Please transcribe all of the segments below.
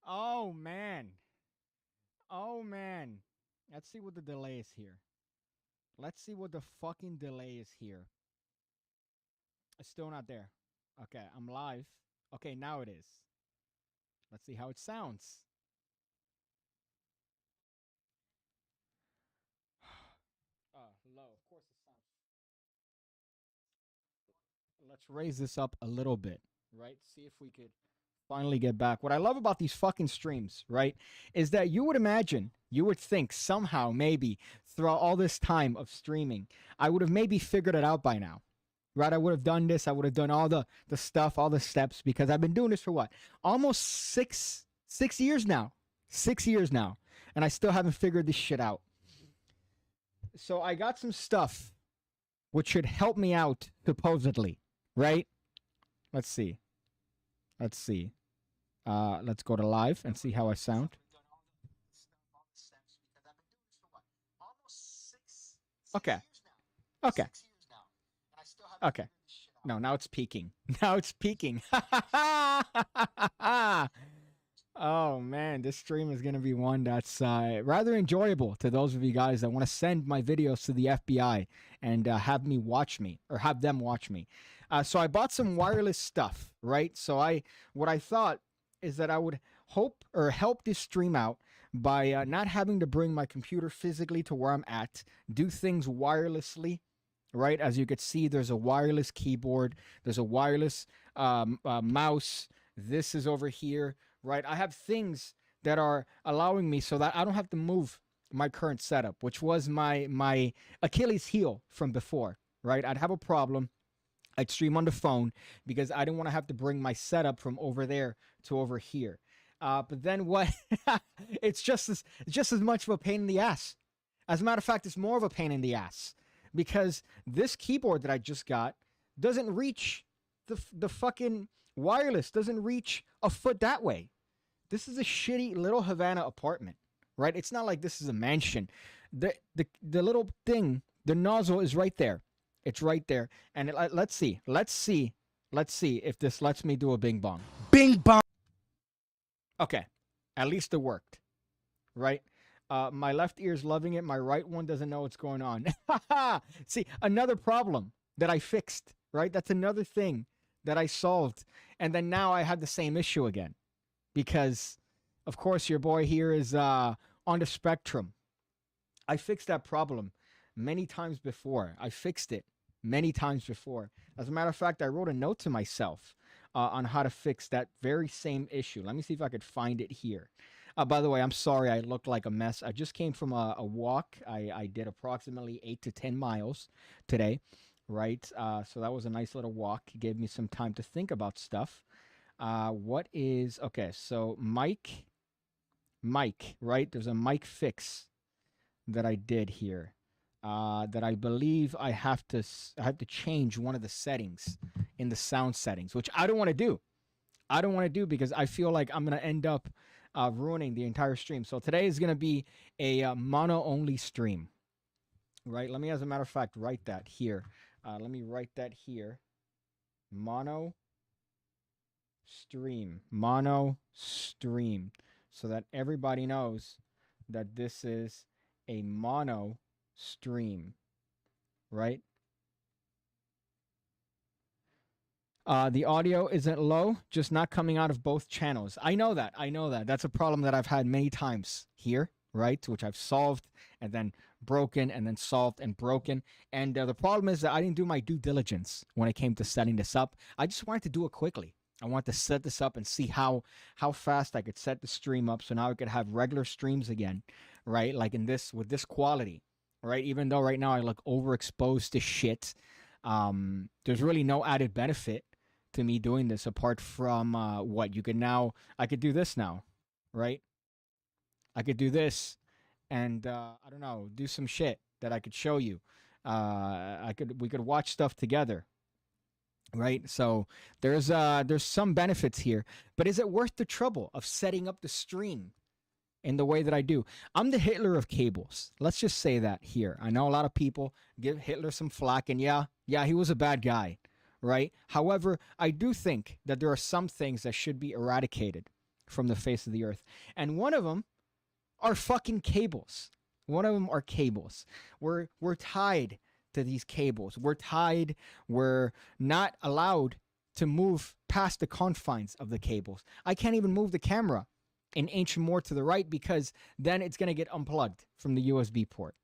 Oh man. Oh man. Let's see what the delay is here. Let's see what the fucking delay is here. It's still not there. Okay, I'm live. Okay, now it is. Let's see how it sounds. Low. Of course it sounds. Let's raise this up a little bit, right? See if we could finally get back. What I love about these fucking streams, right, is that you would imagine, you would think somehow, maybe throughout all this time of streaming, I would have maybe figured it out by now. Right, I would have done this. I would have done all the stuff, all the steps, because I've been doing this for what, almost six years now, 6 years now, and I still haven't figured this shit out. So I got some stuff which should help me out supposedly, right? Let's see. Let's see. Let's go to live and see how I sound. Okay. Okay. Okay. No, now it's peaking. Now it's peaking. Oh man, this stream is gonna be one that's rather enjoyable to those of you guys that want to send my videos to the FBI and have me watch me or have them watch me. So I bought some wireless stuff, right? So what I thought is that I would hope or help this stream out by not having to bring my computer physically to where I'm at, do things wirelessly, right? As you could see, there's a wireless keyboard, there's a wireless mouse. This is over here, right? I have things that are allowing me so that I don't have to move my current setup, which was my Achilles heel from before, right? I'd have a problem. I'd stream on the phone because I didn't want to have to bring my setup from over there to over here. But then what? It's just as much of a pain in the ass. As a matter of fact, it's more of a pain in the ass because this keyboard that I just got doesn't reach the fucking wireless, doesn't reach a foot that way. This is a shitty little Havana apartment, right? It's not like this is a mansion. The little thing, the nozzle is right there. It's right there. And let's see if this lets me do a bing bong. Bing bong. Okay, at least it worked, right? My left ear's loving it. My right one doesn't know what's going on. See, another problem that I fixed, right? That's another thing that I solved. And then now I have the same issue again. Because, of course, your boy here is on the spectrum. I fixed that problem many times before. I fixed it many times before. As a matter of fact, I wrote a note to myself on how to fix that very same issue. Let me see if I could find it here. By the way, I'm sorry I looked like a mess. I just came from a walk. I did approximately 8 to 10 miles today, right? So that was a nice little walk. It gave me some time to think about stuff. Okay, so mic, right? There's a mic fix that I did here. That I believe I have to change one of the settings in the sound settings, which I don't want to do. I don't want to do because I feel like I'm going to end up ruining the entire stream. So today is going to be a mono only stream, right? Let me, as a matter of fact, write that here. Let me write that here. Mono stream, so that everybody knows that this is a mono stream, right? The audio isn't low, just not coming out of both channels. I know that. That's a problem that I've had many times here, right? Which I've solved and then broken and then solved and broken. And the problem is that I didn't do my due diligence when it came to setting this up. I just wanted to do it quickly. I want to set this up and see how fast I could set the stream up so now I could have regular streams again, right? Like with this quality, right? Even though right now I look overexposed to shit, there's really no added benefit to me doing this apart from I could do this now, right? I could do this and I don't know, do some shit that I could show you. We could watch stuff together. Right, so there's some benefits here, but is it worth the trouble of setting up the stream in the way that I do? I'm the Hitler of cables. Let's just say that here. I know a lot of people give Hitler some flack, and yeah, he was a bad guy, right? However, I do think that there are some things that should be eradicated, from the face of the earth. And one of them are fucking cables. One of them are cables. We're tied to these cables. We're tied. We're not allowed to move past the confines of the cables. I can't even move the camera an inch more to the right because then it's going to get unplugged from the USB port,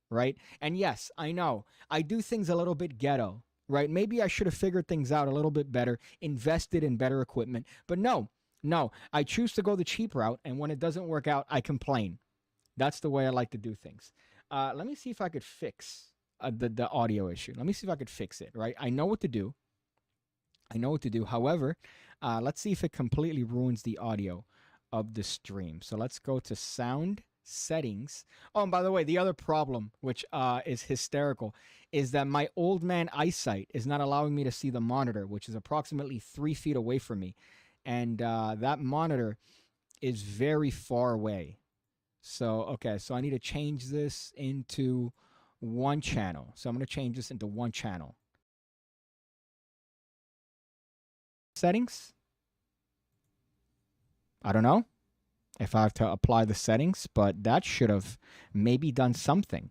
right? And yes, I know, I do things a little bit ghetto, right? Maybe I should have figured things out a little bit better, invested in better equipment, but no, I choose to go the cheap route, and when it doesn't work out, I complain. That's the way I like to do things. Let me see if I could fix the audio issue. Let me see if I could fix it, right? I know what to do. However, let's see if it completely ruins the audio of the stream. So let's go to sound settings. Oh, and by the way, the other problem, which is hysterical, is that my old man eyesight is not allowing me to see the monitor, which is approximately 3 feet away from me. And that monitor is very far away. So, okay, so I need to change this into one channel. So I'm going to change this into one channel. Settings. I don't know if I have to apply the settings, but that should have maybe done something.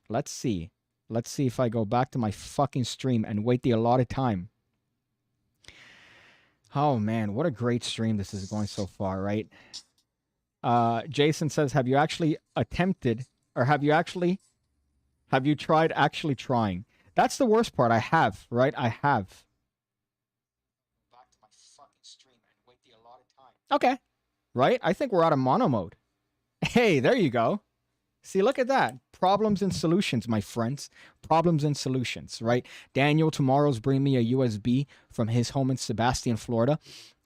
Let's see. Let's see if I go back to my fucking stream and wait the allotted time. Oh, man, what a great stream this is going so far, right? Jason says, have you actually attempted, or have you tried actually trying? That's the worst part. I have, right? I have. Back to my fucking stream and wait the allotted time. Okay. Right? I think we're out of mono mode. Hey, there you go. See, look at that. Problems and solutions, my friends. Problems and solutions, right? Daniel tomorrow's bringing me a USB from his home in Sebastian, Florida.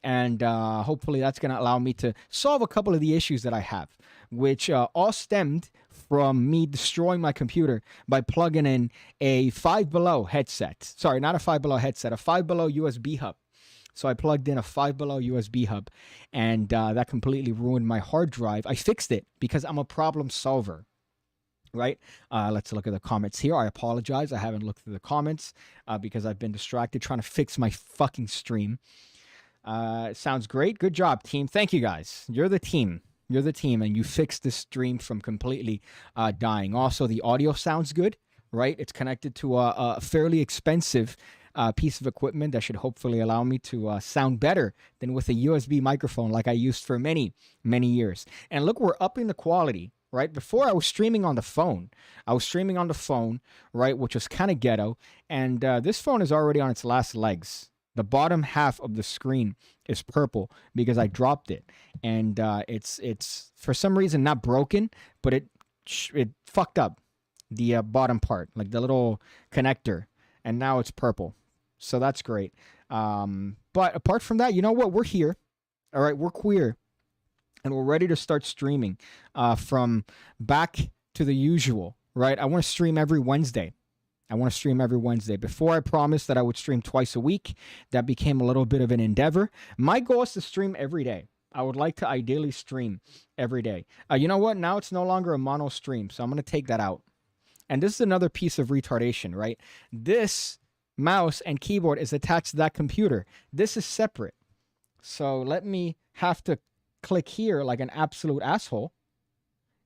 And hopefully that's going to allow me to solve a couple of the issues that I have, which all stemmed from me destroying my computer by plugging in a Five Below headset. Sorry, not a Five Below headset, a Five Below USB hub. So I plugged in a Five Below USB hub, and that completely ruined my hard drive. I fixed it because I'm a problem solver, right? Let's look at the comments here. I apologize. I haven't looked through the comments because I've been distracted trying to fix my fucking stream. Sounds great. Good job, team. Thank you, guys. You're the team. You're the team, and you fixed this stream from completely dying. Also, the audio sounds good, right? It's connected to a fairly expensive piece of equipment that should hopefully allow me to sound better than with a USB microphone like I used for many, many years. And look, we're upping the quality, right? Before I was streaming on the phone. Right, which was kind of ghetto. And this phone is already on its last legs. The bottom half of the screen is purple because I dropped it. And it's for some reason not broken, but it fucked up the bottom part, like the little connector. And now it's purple. So that's great. But apart from that, you know what? We're here. All right, we're queer. And we're ready to start streaming from back to the usual, right? I want to stream every Wednesday. Before I promised that I would stream twice a week. That became a little bit of an endeavor. My goal is to stream every day. I would like to ideally stream every day. You know what? Now it's no longer a mono stream, so I'm going to take that out. And this is another piece of retardation, right? This mouse and keyboard is attached to that computer. This is separate. So let me have to click here like an absolute asshole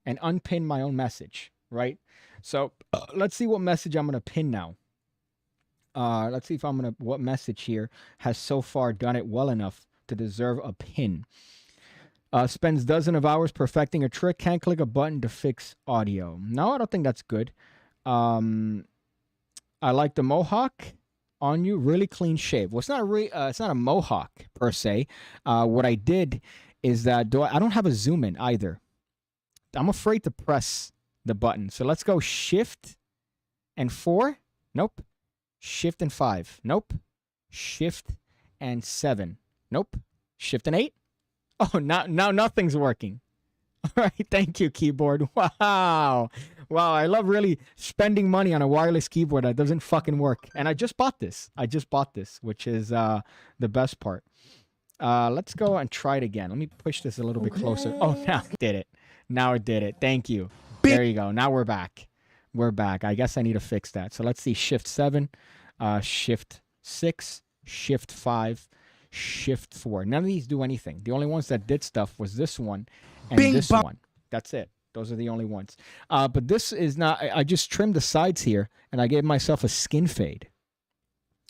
and unpin my own message, right? So let's see what message I'm going to pin now. Let's see if what message here has so far done it well enough to deserve a pin. Spends dozens of hours perfecting a trick. Can't click a button to fix audio. No, I don't think that's good. I like the mohawk on you. Really clean shave. Well, it's not a mohawk per se. What I did is that I don't have a zoom in either. I'm afraid to press the button. So let's go Shift and 4. Nope. Shift and 5. Nope. Shift and 7. Nope. Shift and 8. Oh, now nothing's working. All right. Thank you, keyboard. Wow. I love really spending money on a wireless keyboard that doesn't fucking work. And I just bought this. Which is the best part. Let's go and try it again. Let me push this a little bit closer. Oh, now it did it. Thank you. There you go. Now we're back. I guess I need to fix that. So let's see. Shift 7, Shift 6, Shift 5, Shift 4. None of these do anything. The only ones that did stuff was this one and this one. That's it. Those are the only ones. But this is not, I just trimmed the sides here and I gave myself a skin fade.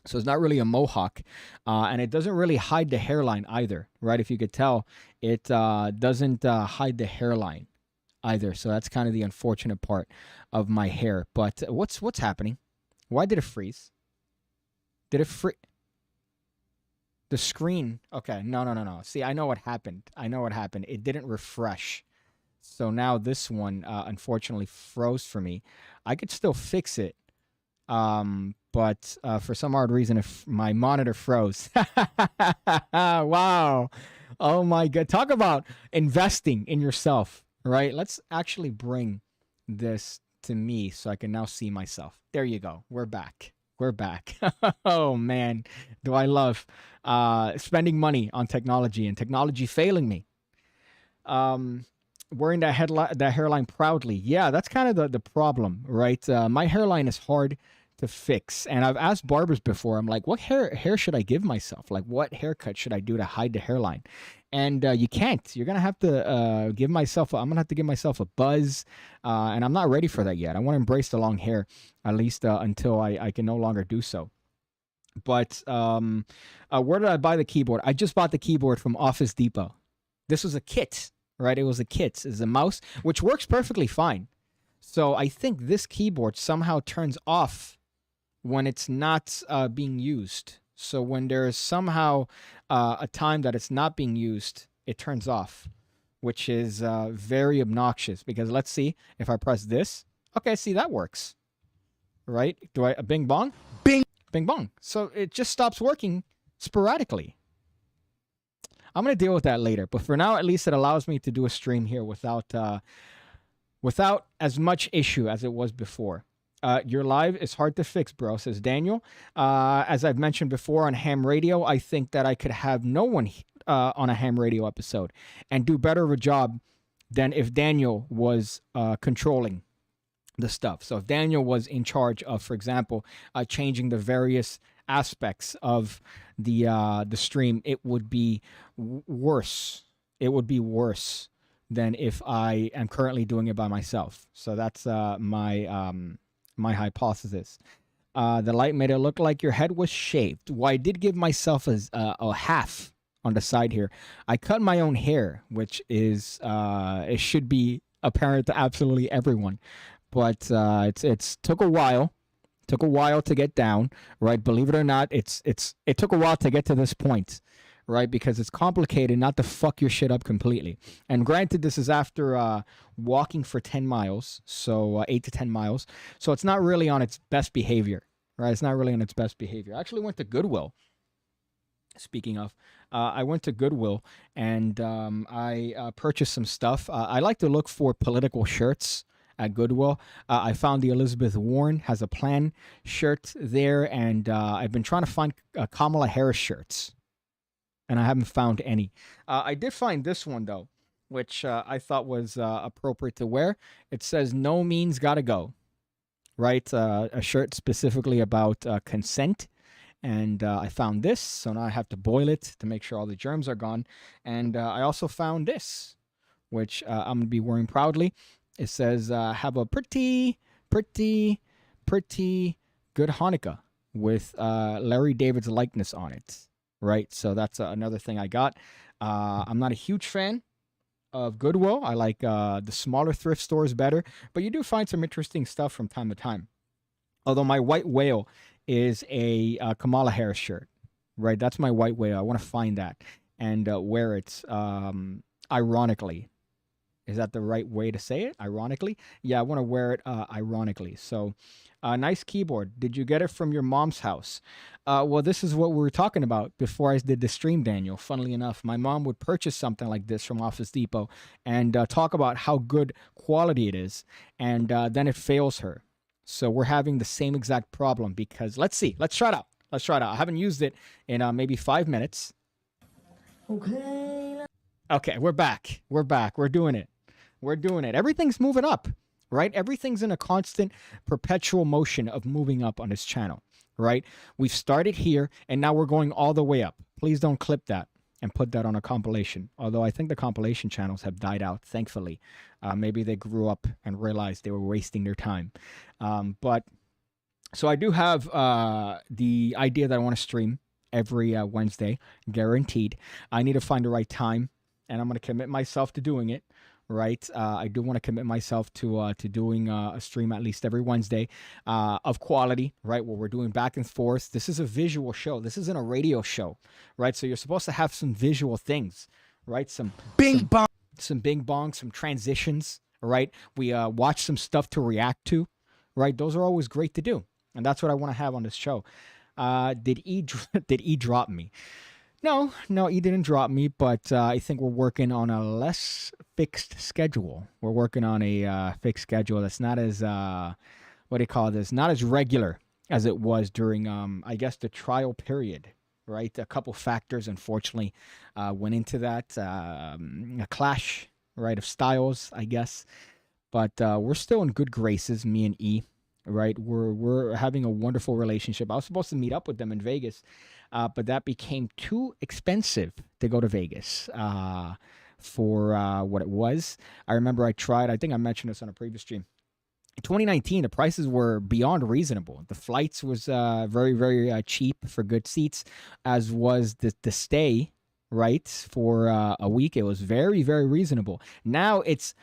So it's not really a mohawk, and it doesn't really hide the hairline either, right? If you could tell, it doesn't hide the hairline either. So that's kind of the unfortunate part of my hair. But what's happening? Why did it freeze? Did it freeze? The screen. Okay, no. See, I know what happened. It didn't refresh. So now this one, unfortunately, froze for me. I could still fix it. But for some odd reason, if my monitor froze. Wow. Oh my God. Talk about investing in yourself, right? Let's actually bring this to me so I can now see myself. There you go. We're back. Oh man, do I love spending money on technology and technology failing me. Wearing that hairline proudly. Yeah, that's kind of the problem, right? My hairline is hard to fix, and I've asked barbers before. I'm like, what hair should I give myself? Like, what haircut should I do to hide the hairline? And you can't. You're gonna have to I'm gonna have to give myself a buzz, and I'm not ready for that yet. I want to embrace the long hair, at least until I can no longer do so. But where did I buy the keyboard? I just bought the keyboard from Office Depot. This was a kit, right? It was a kit. It's a mouse, which works perfectly fine. So I think this keyboard somehow turns off when it's not being used. So when there is somehow a time that it's not being used, it turns off, which is very obnoxious. Because let's see, if I press this, okay, see, that works, right? Do I, bing bong? Bing bong. So it just stops working sporadically. I'm going to deal with that later. But for now, at least it allows me to do a stream here without as much issue as it was before. Your live is hard to fix, bro, says Daniel. As I've mentioned before on ham radio, I think that I could have no one on a ham radio episode and do better of a job than if Daniel was controlling the stuff. So if Daniel was in charge of, for example, changing the various aspects of the stream, it would be worse. It would be worse than if I am currently doing it by myself. So that's my hypothesis. The light made it look like your head was shaved. Well, I did give myself a half on the side here. I cut my own hair, which is it should be apparent to absolutely everyone, but it's took a while. Took a while to get down, right? Believe it or not, it took a while to get to this point, right? Because it's complicated not to fuck your shit up completely. And granted, this is after walking for 10 miles, so 8 to 10 miles. So it's not really on its best behavior, right? It's not really on its best behavior. I actually went to Goodwill. Speaking of, I went to Goodwill and I purchased some stuff. I like to look for political shirts at Goodwill. I found the Elizabeth Warren Has a Plan shirt there, and I've been trying to find Kamala Harris shirts, and I haven't found any. I did find this one, though, which I thought was appropriate to wear. It says, "No means gotta go," right? A shirt specifically about consent. And I found this, so now I have to boil it to make sure all the germs are gone. And I also found this, which I'm going to be wearing proudly. It says, have a pretty good Hanukkah with Larry David's likeness on it, right? So that's another thing I got. I'm not a huge fan of Goodwill. I like the smaller thrift stores better, but you do find some interesting stuff from time to time. Although my white whale is a Kamala Harris shirt, right? That's my white whale. I want to find that and wear it ironically. Is that the right way to say it? Ironically? Yeah, I want to wear it ironically. So, nice keyboard. Did you get it from your mom's house? Well, this is what we were talking about before I did the stream, Daniel. Funnily enough, my mom would purchase something like this from Office Depot and talk about how good quality it is, and then it fails her. So we're having the same exact problem because, let's see. Let's try it out. I haven't used it in maybe 5 minutes. Okay, we're back. We're doing it. Everything's moving up, right? Everything's in a constant, perpetual motion of moving up on this channel, right? We've started here, and now we're going all the way up. Please don't clip that and put that on a compilation. Although I think the compilation channels have died out, thankfully. Maybe they grew up and realized they were wasting their time. But so I do have the idea that I want to stream every Wednesday, guaranteed. I need to find the right time, and I'm going to commit myself to doing it. Right, I do want to commit myself to doing a stream at least every Wednesday, of quality. Right, where we're doing back and forth. This is a visual show. This isn't a radio show, right? So you're supposed to have some visual things, right? Some bing bong, some transitions. Right, we watch some stuff to react to. Right, those are always great to do, and that's what I want to have on this show. Did E drop me? No, he didn't drop me, but I think we're working on a less fixed schedule. We're working on a fixed schedule that's not as, what do you call this? Not as regular as it was during, I guess, the trial period, right? A couple factors, unfortunately, went into that. A clash, right, of styles, I guess. But we're still in good graces, me and E, right? We're having a wonderful relationship. I was supposed to meet up with them in Vegas, but that became too expensive to go to Vegas for what it was. I remember I think I mentioned this on a previous stream. In 2019, the prices were beyond reasonable. The flights was very, very cheap for good seats, as was the stay, right, for a week. It was very, very reasonable. Now it's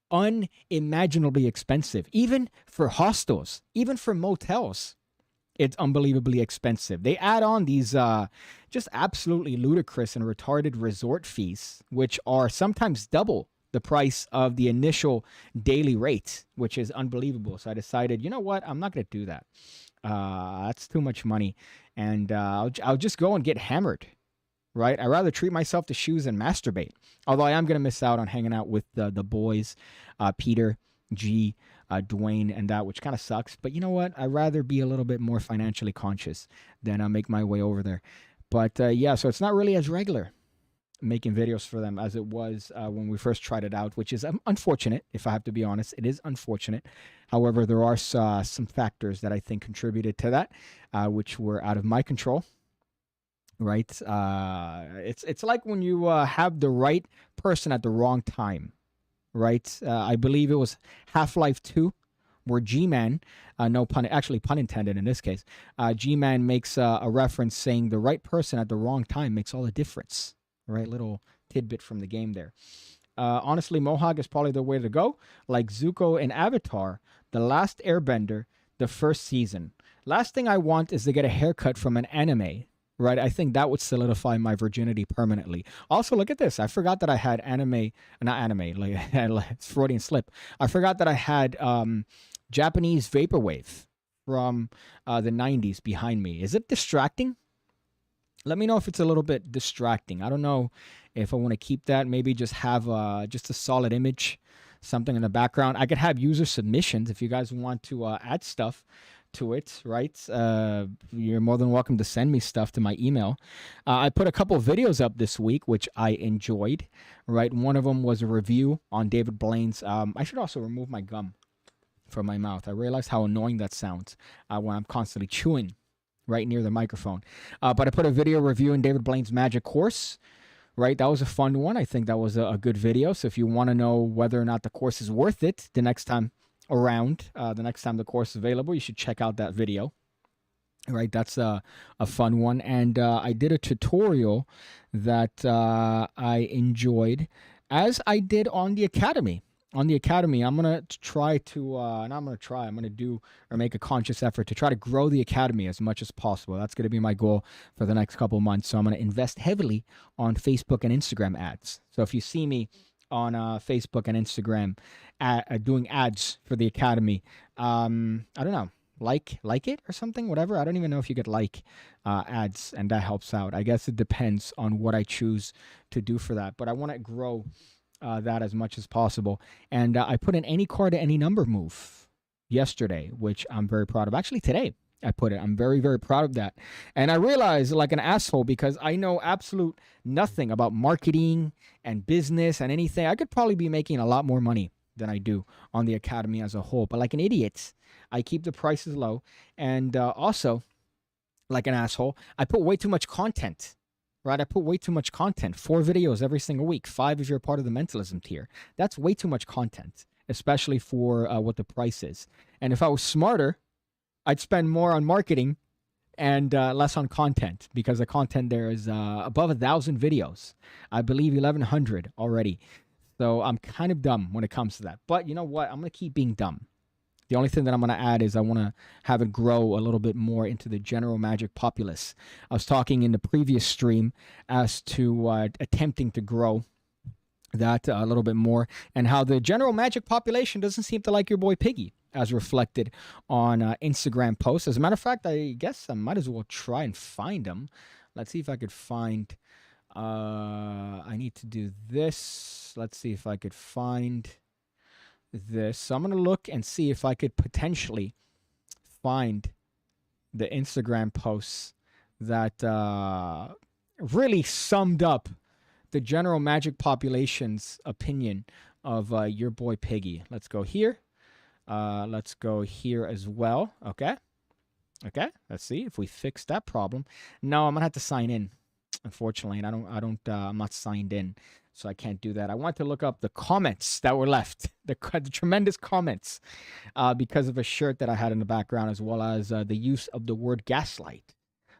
unimaginably expensive, even for hostels, even for motels. It's unbelievably expensive. They add on these just absolutely ludicrous and retarded resort fees, which are sometimes double the price of the initial daily rate, which is unbelievable. So I decided, you know what? I'm not going to do that. That's too much money. And I'll just go and get hammered, right? I'd rather treat myself to shoes and masturbate. Although I am going to miss out on hanging out with the boys, Peter, G, Dwayne, and that, which kind of sucks. But you know what? I'd rather be a little bit more financially conscious than make my way over there. But yeah, so it's not really as regular making videos for them as it was when we first tried it out, which is unfortunate, if I have to be honest. It is unfortunate. However, there are some factors that I think contributed to that, which were out of my control. Right? It's like when you have the right person at the wrong time. Right? I believe it was Half-Life 2, where G-Man, no pun, actually pun intended in this case, G-Man makes a reference saying the right person at the wrong time makes all the difference. Right? Little tidbit from the game there. Honestly, Mohawk is probably the way to go. Like Zuko in Avatar, The Last Airbender, the first season. Last thing I want is to get a haircut from an anime. Right, I think that would solidify my virginity permanently. Also, look at this. I forgot that I had not anime, like Freudian slip. I forgot that I had Japanese vaporwave from the 90s behind me. Is it distracting? Let me know if it's a little bit distracting. I don't know if I want to keep that. Maybe just have just a solid image, something in the background. I could have user submissions if you guys want to add stuff to it, right? You're more than welcome to send me stuff to my email. I put a couple of videos up this week, which I enjoyed, right? One of them was a review on David Blaine's. I should also remove my gum from my mouth. I realized how annoying that sounds when I'm constantly chewing right near the microphone. But I put a video review in David Blaine's Magic Course, right? That was a fun one. I think that was a good video. So if you want to know whether or not the course is worth it the next time around, the next time the course is available, you should check out that video. Right, that's a fun one. And I did a tutorial that I enjoyed, as I did on the Academy. On the Academy, I'm going to try to, I'm going to do or make a conscious effort to try to grow the Academy as much as possible. That's going to be my goal for the next couple of months. So I'm going to invest heavily on Facebook and Instagram ads. So if you see me on Facebook and Instagram doing ads for the Academy, I don't know, like it or something, whatever. I don't even know if you get ads, and that helps out. I guess it depends on what I choose to do for that. But I want to grow that as much as possible. And I put in any card to any number move yesterday, which I'm very proud of. Actually, today I put it. I'm very, very proud of that. And I realized, like an asshole, because I know absolute nothing about marketing and business and anything. I could probably be making a lot more money than I do on the Academy as a whole. But like an idiot, I keep the prices low. And also, like an asshole, I put way too much content, right? I put way too much content. 4 videos every single week. 5 if you're part of the mentalism tier. That's way too much content, especially for what the price is. And if I was smarter, I'd spend more on marketing and less on content, because the content there is above 1,000 videos. I believe 1,100 already. So I'm kind of dumb when it comes to that. But you know what? I'm going to keep being dumb. The only thing that I'm going to add is I want to have it grow a little bit more into the general magic populace. I was talking in the previous stream as to attempting to grow that a little bit more, and how the general magic population doesn't seem to like your boy Piggy, as reflected on Instagram posts. As a matter of fact, I guess I might as well try and find them. Let's see if I could find... I need to do this. Let's see if I could find this. So I'm going to look and see if I could potentially find the Instagram posts that really summed up the general magic population's opinion of your boy Piggy. Let's go here. Let's go here as well. Okay. Let's see if we fix that problem. No, I'm gonna have to sign in, unfortunately, and I'm not signed in, so I can't do that. I want to look up the comments that were left, the tremendous comments, because of a shirt that I had in the background, as well as the use of the word gaslight.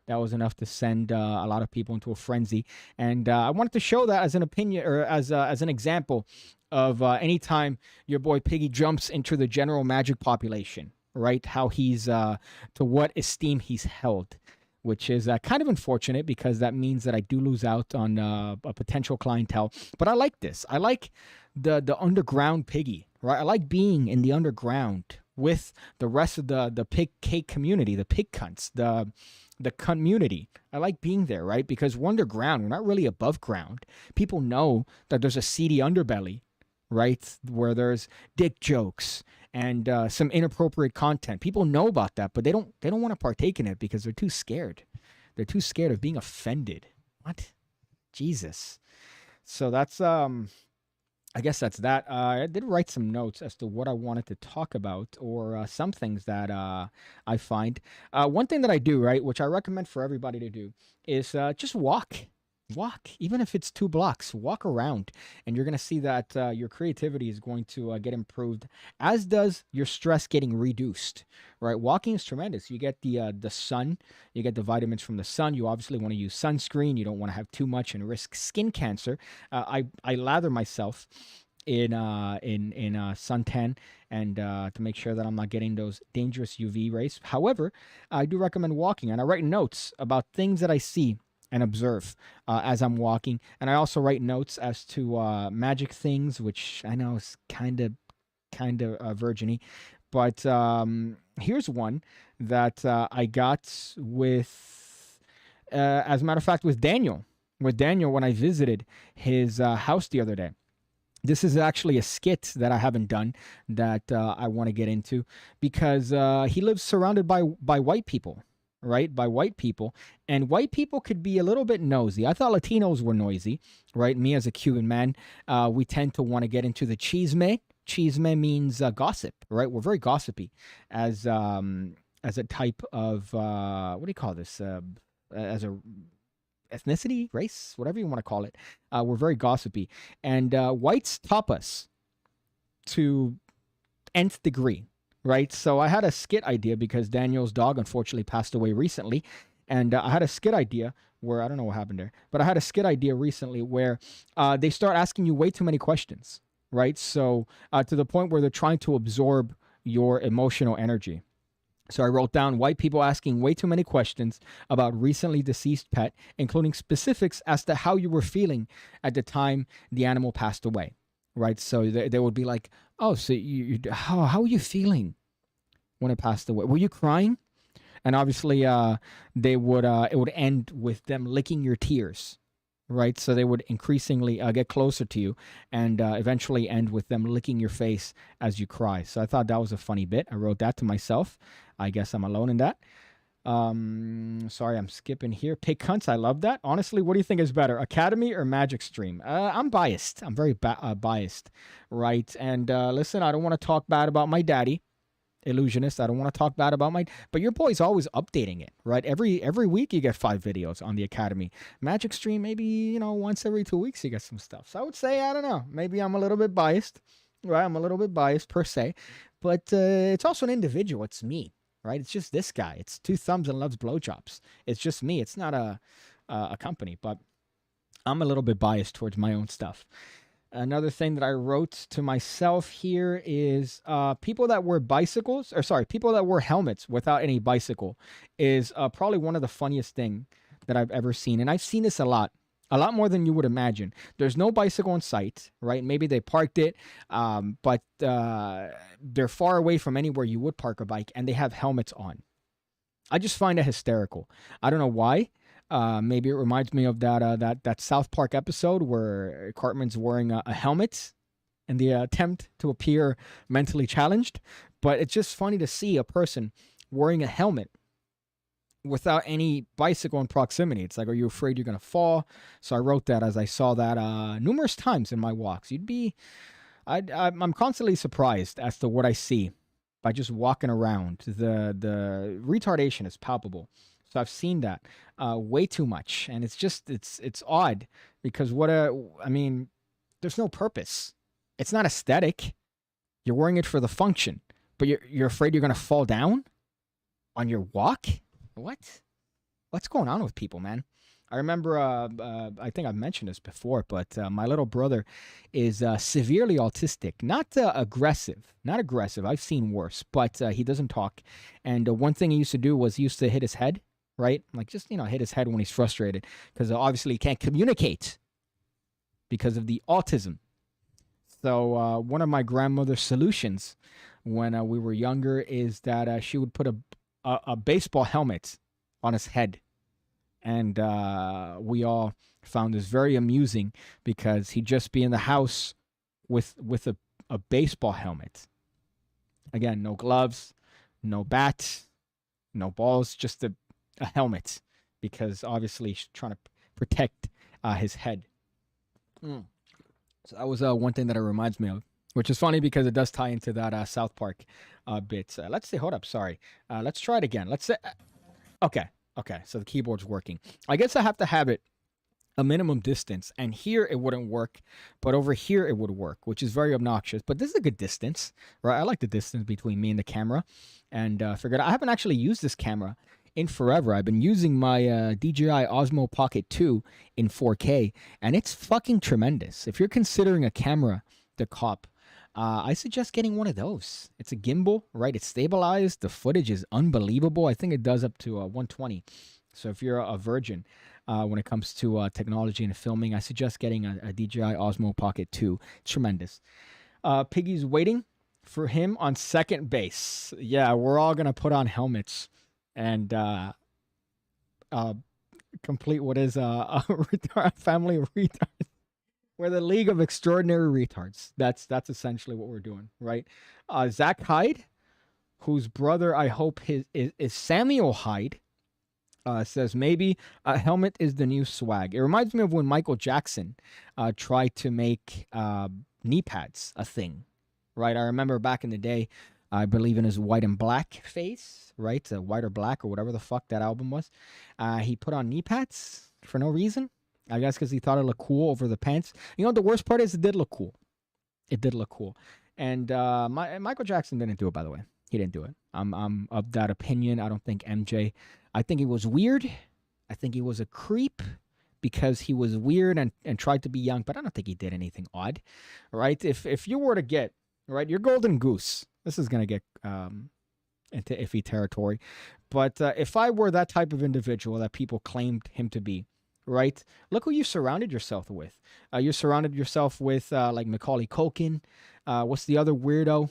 That was enough to send a lot of people into a frenzy. And I wanted to show that as an opinion, or as an example of anytime your boy Piggy jumps into the general magic population, right? How he's, to what esteem he's held, which is kind of unfortunate, because that means that I do lose out on a potential clientele. But I like this. I like the underground Piggy, right? I like being in the underground with the rest of the PigCake community, the pig cunts, the community. I like being there, right? Because we're underground. We're not really above ground. People know that there's a seedy underbelly, right? Where there's dick jokes and some inappropriate content. People know about that, but they don't want to partake in it because they're too scared. They're too scared of being offended. What? Jesus. So that's I guess that's that. I did write some notes as to what I wanted to talk about, or some things that I find. One thing that I do, right, which I recommend for everybody to do, is just walk. Walk, even if it's 2 blocks, walk around, and you're going to see that your creativity is going to get improved, as does your stress getting reduced, right? Walking is tremendous. You get the sun, you get the vitamins from the sun. You obviously want to use sunscreen. You don't want to have too much and risk skin cancer. I lather myself in suntan, and to make sure that I'm not getting those dangerous UV rays. However, I do recommend walking, and I write notes about things that I see and observe as I'm walking. And I also write notes as to magic things, which I know is kind of virgin-y. But here's one that I got with, as a matter of fact, with Daniel. With Daniel, when I visited his house the other day. This is actually a skit that I haven't done that I want to get into, because he lives surrounded by white people. Right, by white people, and white people could be a little bit nosy. I thought Latinos were noisy, right? Me as a Cuban man, we tend to want to get into the chisme. Chisme means gossip, right? We're very gossipy as a type of what do you call this? As a ethnicity, race, whatever you want to call it. We're very gossipy, and whites top us to nth degree. Right, so I had a skit idea, because Daniel's dog unfortunately passed away recently, and I had a skit idea where, I don't know what happened there, but I had a skit idea recently where they start asking you way too many questions, right? So to the point where they're trying to absorb your emotional energy. So I wrote down white people asking way too many questions about recently deceased pet, including specifics as to how you were feeling at the time the animal passed away. Right, so they would be like, "Oh, so how are you feeling when it passed away? Were you crying?" And obviously, they would it would end with them licking your tears, right? So they would increasingly get closer to you, and eventually end with them licking your face as you cry. So I thought that was a funny bit. I wrote that to myself. I guess I'm alone in that. Sorry, I'm skipping here. Pig cunts, I love that. Honestly, what do you think is better, Academy or Magic Stream? I'm biased. I'm very biased, right? And listen, I don't want to talk bad about my daddy, illusionist. I don't want to talk bad about mine, but your boy's always updating it, right? Every week you get 5 videos on the Academy. Magic Stream, maybe, once every 2 weeks you get some stuff. So I would say, I don't know, maybe I'm a little bit biased, right? I'm a little bit biased per se, but it's also an individual. It's me, right? It's just this guy. It's two thumbs and loves blowjobs. It's just me. It's not a company, but I'm a little bit biased towards my own stuff. Another thing that I wrote to myself here is people that wear people that wear helmets without any bicycle is probably one of the funniest thing that I've ever seen. And I've seen this a lot more than you would imagine. There's no bicycle in sight, right? Maybe they parked it, but they're far away from anywhere you would park a bike, and they have helmets on. I just find it hysterical. I don't know why. Maybe it reminds me of that South Park episode where Cartman's wearing a helmet in the attempt to appear mentally challenged. But it's just funny to see a person wearing a helmet without any bicycle in proximity. It's like, are you afraid you're going to fall? So I wrote that as I saw that numerous times in my walks. I'm constantly surprised as to what I see by just walking around. The retardation is palpable. So I've seen that way too much, and it's odd because there's no purpose. It's not aesthetic. You're wearing it for the function, but you're afraid you're gonna fall down on your walk. What's going on with people, man? I remember, I think I've mentioned this before, but my little brother is severely autistic. Not aggressive. I've seen worse, but he doesn't talk. And one thing he used to do was he used to hit his head. Right? Like just, hit his head when he's frustrated because obviously he can't communicate because of the autism. So one of my grandmother's solutions when we were younger is that she would put a baseball helmet on his head. And we all found this very amusing because he'd just be in the house with a baseball helmet. Again, no gloves, no bat, no balls, just a helmet, because obviously he's trying to protect his head. So that was one thing that it reminds me of, which is funny because it does tie into that South Park bit. Let's see. Hold up. Sorry. Let's try it again. Let's say. Okay. So the keyboard's working. I guess I have to have it a minimum distance, and here it wouldn't work, but over here it would work, which is very obnoxious. But this is a good distance, right? I like the distance between me and the camera, and figured I haven't actually used this camera in forever. I've been using my DJI Osmo Pocket 2 in 4K, and it's fucking tremendous. If you're considering a camera to cop, I suggest getting one of those. It's a gimbal, right? It's stabilized. The footage is unbelievable. I think it does up to 120. So if you're a virgin when it comes to technology and filming, I suggest getting a DJI Osmo Pocket 2. It's tremendous. Piggy's waiting for him on second base. Yeah, we're all going to put on helmets and complete what is a family of retards. We're the League of Extraordinary Retards. That's essentially what we're doing, right? Zach Hyde, whose brother I hope is Samuel Hyde, says maybe a helmet is the new swag. It reminds me of when Michael Jackson tried to make knee pads a thing, right? I remember back in the day, I believe in his White and Black face, right? White or Black or whatever the fuck that album was. He put on knee pads for no reason. I guess because he thought it looked cool over the pants. You know, the worst part is it did look cool. And Michael Jackson didn't do it, by the way. He didn't do it. I'm of that opinion. I don't think MJ. I think he was weird. I think he was a creep because he was weird and tried to be young, but I don't think he did anything odd, right? If you were to get, right, your golden goose, this is going to get into iffy territory, but if I were that type of individual that people claimed him to be, right, look who you surrounded yourself with. You surrounded yourself with like Macaulay Culkin. What's the other weirdo?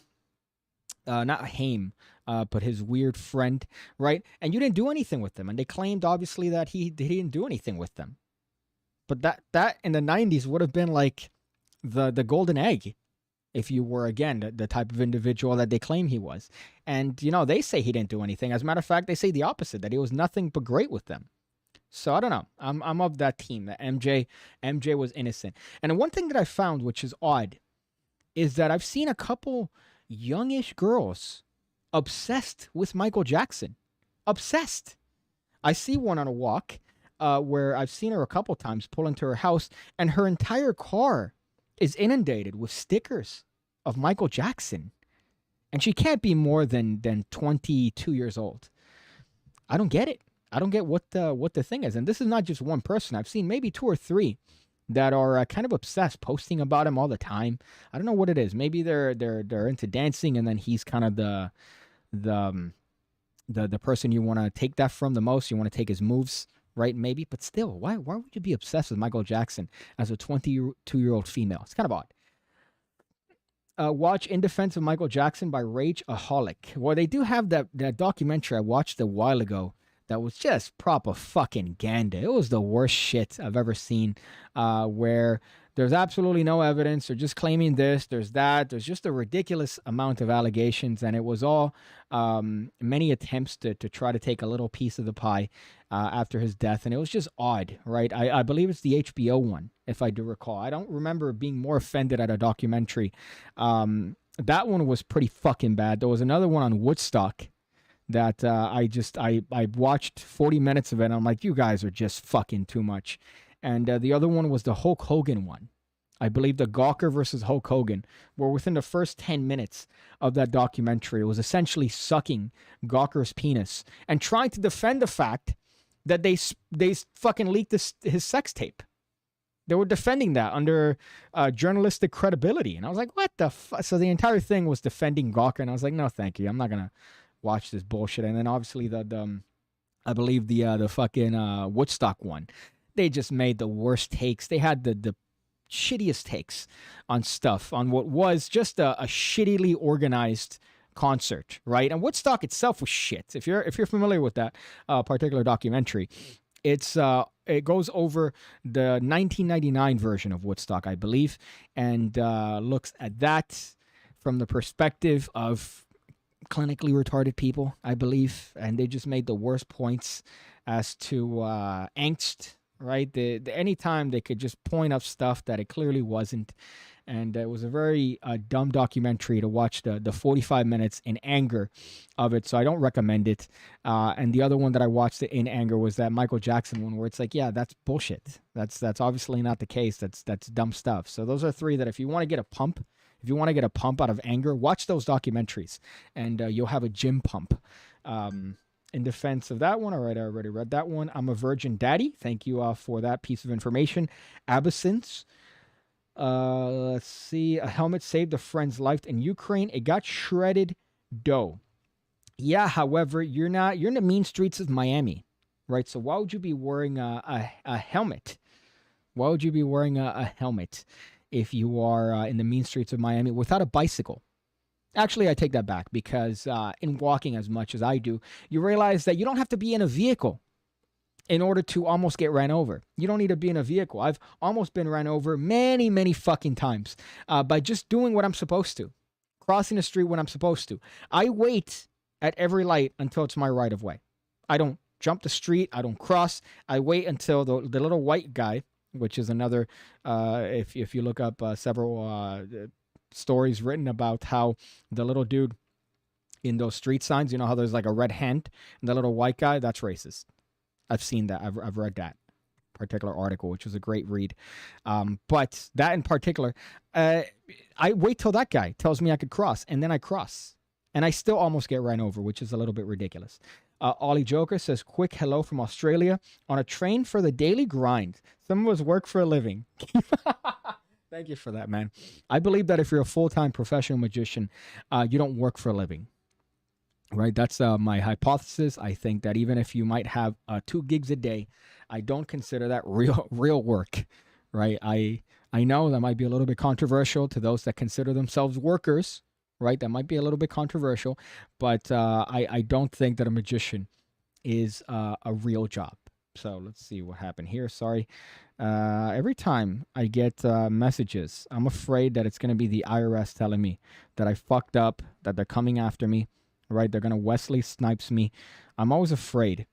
Not Haim, but his weird friend, right? And you didn't do anything with them. And they claimed, obviously, that he didn't do anything with them. But that in the 90s would have been like the golden egg if you were, again, the type of individual that they claim he was. And, you know, they say he didn't do anything. As a matter of fact, they say the opposite, that he was nothing but great with them. So I don't know. I'm of that team, that MJ was innocent. And one thing that I found, which is odd, is that I've seen a couple youngish girls obsessed with Michael Jackson. Obsessed. I see one on a walk where I've seen her a couple times pull into her house, and her entire car is inundated with stickers of Michael Jackson. And she can't be more than 22 years old. I don't get it. I don't get what the thing is. And this is not just one person. I've seen maybe two or three that are kind of obsessed, posting about him all the time. I don't know what it is. Maybe they're into dancing, and then he's kind of the person you want to take that from the most. You want to take his moves, right? Maybe, but still, why would you be obsessed with Michael Jackson as a 22-year-old female? It's kind of odd. Watch In Defense of Michael Jackson by Rageaholic. Well, they do have that documentary I watched a while ago that was just proper fucking ganda. It was the worst shit I've ever seen, where there's absolutely no evidence. They're just claiming this, there's that. There's just a ridiculous amount of allegations, and it was all many attempts to try to take a little piece of the pie after his death, and it was just odd, right? I believe it's the HBO one, if I do recall. I don't remember being more offended at a documentary. That one was pretty fucking bad. There was another one on Woodstock that I watched 40 minutes of it, and I'm like, you guys are just fucking too much. And the other one was the Hulk Hogan one. I believe the Gawker versus Hulk Hogan, where within the first 10 minutes of that documentary, it was essentially sucking Gawker's penis and trying to defend the fact that they fucking leaked his sex tape. They were defending that under journalistic credibility. And I was like, what the fuck? So the entire thing was defending Gawker, and I was like, no, thank you. I'm not going to watch this bullshit. And then obviously I believe the fucking Woodstock one, they just made the worst takes. They had the shittiest takes on stuff, on what was just a shittily organized concert, right? And Woodstock itself was shit. If you're familiar with that particular documentary, it goes over the 1999 version of Woodstock, I believe, and looks at that from the perspective of clinically retarded people, I believe, and they just made the worst points as to angst, right? Anytime they could just point up stuff that it clearly wasn't. And it was a very dumb documentary to watch the 45 minutes in anger of it. So I don't recommend it. And the other one that I watched in anger was that Michael Jackson one, where it's like, yeah, that's bullshit. That's obviously not the case. That's dumb stuff. So those are three that if you want to get a pump out of anger, watch those documentaries, and you'll have a gym pump. In defense of that one, all right, I already read that one. I'm a Virgin Daddy. Thank you for that piece of information. Absence. Let's see. A helmet saved a friend's life in Ukraine. It got shredded dough. Yeah, however, you're in the mean streets of Miami, right? So why would you be wearing a helmet? Why would you be wearing a helmet if you are in the mean streets of Miami without a bicycle? Actually, I take that back, because in walking as much as I do, you realize that you don't have to be in a vehicle in order to almost get ran over. You don't need to be in a vehicle. I've almost been ran over many, many fucking times by just doing what I'm supposed to, crossing the street when I'm supposed to. I wait at every light until it's my right of way. I don't jump the street. I don't cross. I wait until the little white guy, which is another, if you look up several stories written about how the little dude in those street signs, you know how there's like a red hand and the little white guy, that's racist. I've seen that. I've read that particular article, which was a great read. But that in particular, I wait till that guy tells me I could cross, and then I cross. And I still almost get ran over, which is a little bit ridiculous. Ollie Joker says, quick hello from Australia. On a train for the daily grind. Some of us work for a living. Thank you for that, man. I believe that if you're a full-time professional magician, you don't work for a living. Right, that's my hypothesis. I think that even if you might have 2 gigs a day, I don't consider that real work. Right, I know that might be a little bit controversial to those that consider themselves workers. Right, that might be a little bit controversial, but I don't think that a magician is a real job. So let's see what happened here. Sorry. Every time I get messages, I'm afraid that it's going to be the IRS telling me that I fucked up, that they're coming after me. Right, they're gonna Wesley Snipes me. I'm always afraid.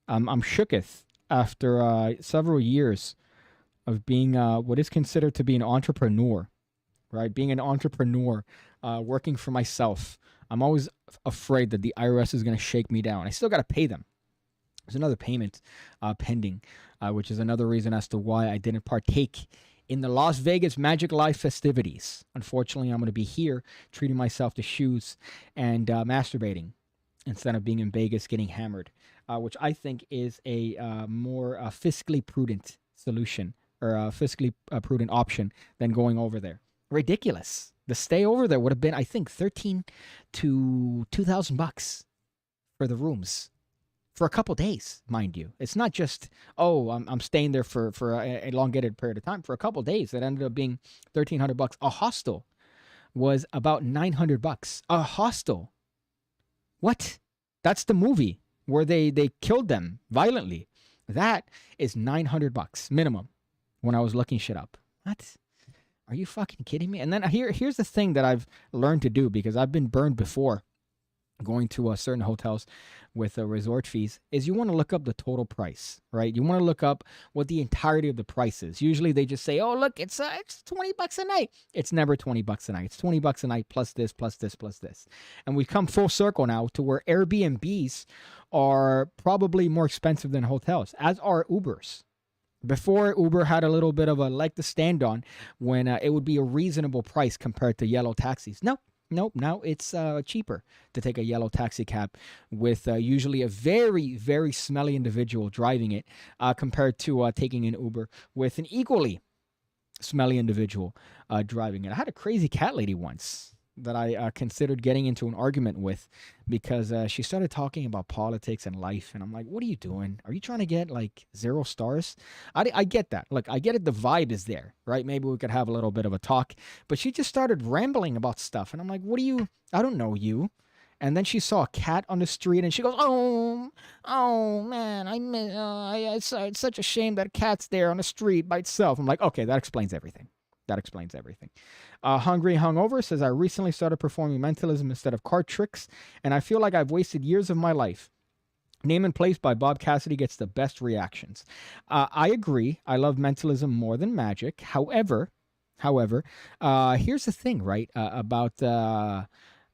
I'm shooketh after several years of being what is considered to be an entrepreneur. Right, being an entrepreneur, working for myself. I'm always afraid that the IRS is going to shake me down. I still got to pay them. There's another payment pending, which is another reason as to why I didn't partake in the Las Vegas Magic Life festivities. Unfortunately, I'm going to be here treating myself to shoes and masturbating instead of being in Vegas getting hammered, which I think is a more fiscally prudent solution or a fiscally prudent option than going over there. Ridiculous. The stay over there would have been, I think, $13 to $2,000 for the rooms. For a couple days, mind you. It's not just, oh, I'm staying there for a elongated period of time. For a couple days, it ended up being $1,300. A hostel was about $900. A hostel. What? That's the movie where they killed them violently. That is $900 minimum when I was looking shit up. What? Are you fucking kidding me? And then here's the thing that I've learned to do, because I've been burned before going to certain hotels with resort fees, is you want to look up the total price, right? You want to look up what the entirety of the price is. Usually they just say, oh, look, it's $20 a night. It's never $20 a night. It's $20 a night plus this, plus this, plus this. And we've come full circle now to where Airbnbs are probably more expensive than hotels, as are Ubers. Before, Uber had a little bit of a leg to stand on when it would be a reasonable price compared to yellow taxis. Nope. Now it's cheaper to take a yellow taxi cab with usually a very, very smelly individual driving it compared to taking an Uber with an equally smelly individual driving it. I had a crazy cat lady once that I considered getting into an argument with because she started talking about politics and life. And I'm like, what are you doing? Are you trying to get like 0 stars? I get that. Look, I get it. The vibe is there, right? Maybe we could have a little bit of a talk. But she just started rambling about stuff. And I'm like, I don't know you. And then she saw a cat on the street and she goes, oh man, it's such a shame that a cat's there on the street by itself. I'm like, okay, that explains everything. Hungry Hungover says, I recently started performing mentalism instead of card tricks, and I feel like I've wasted years of my life. Name and Place by Bob Cassidy gets the best reactions. I agree. I love mentalism more than magic. However, here's the thing, right, about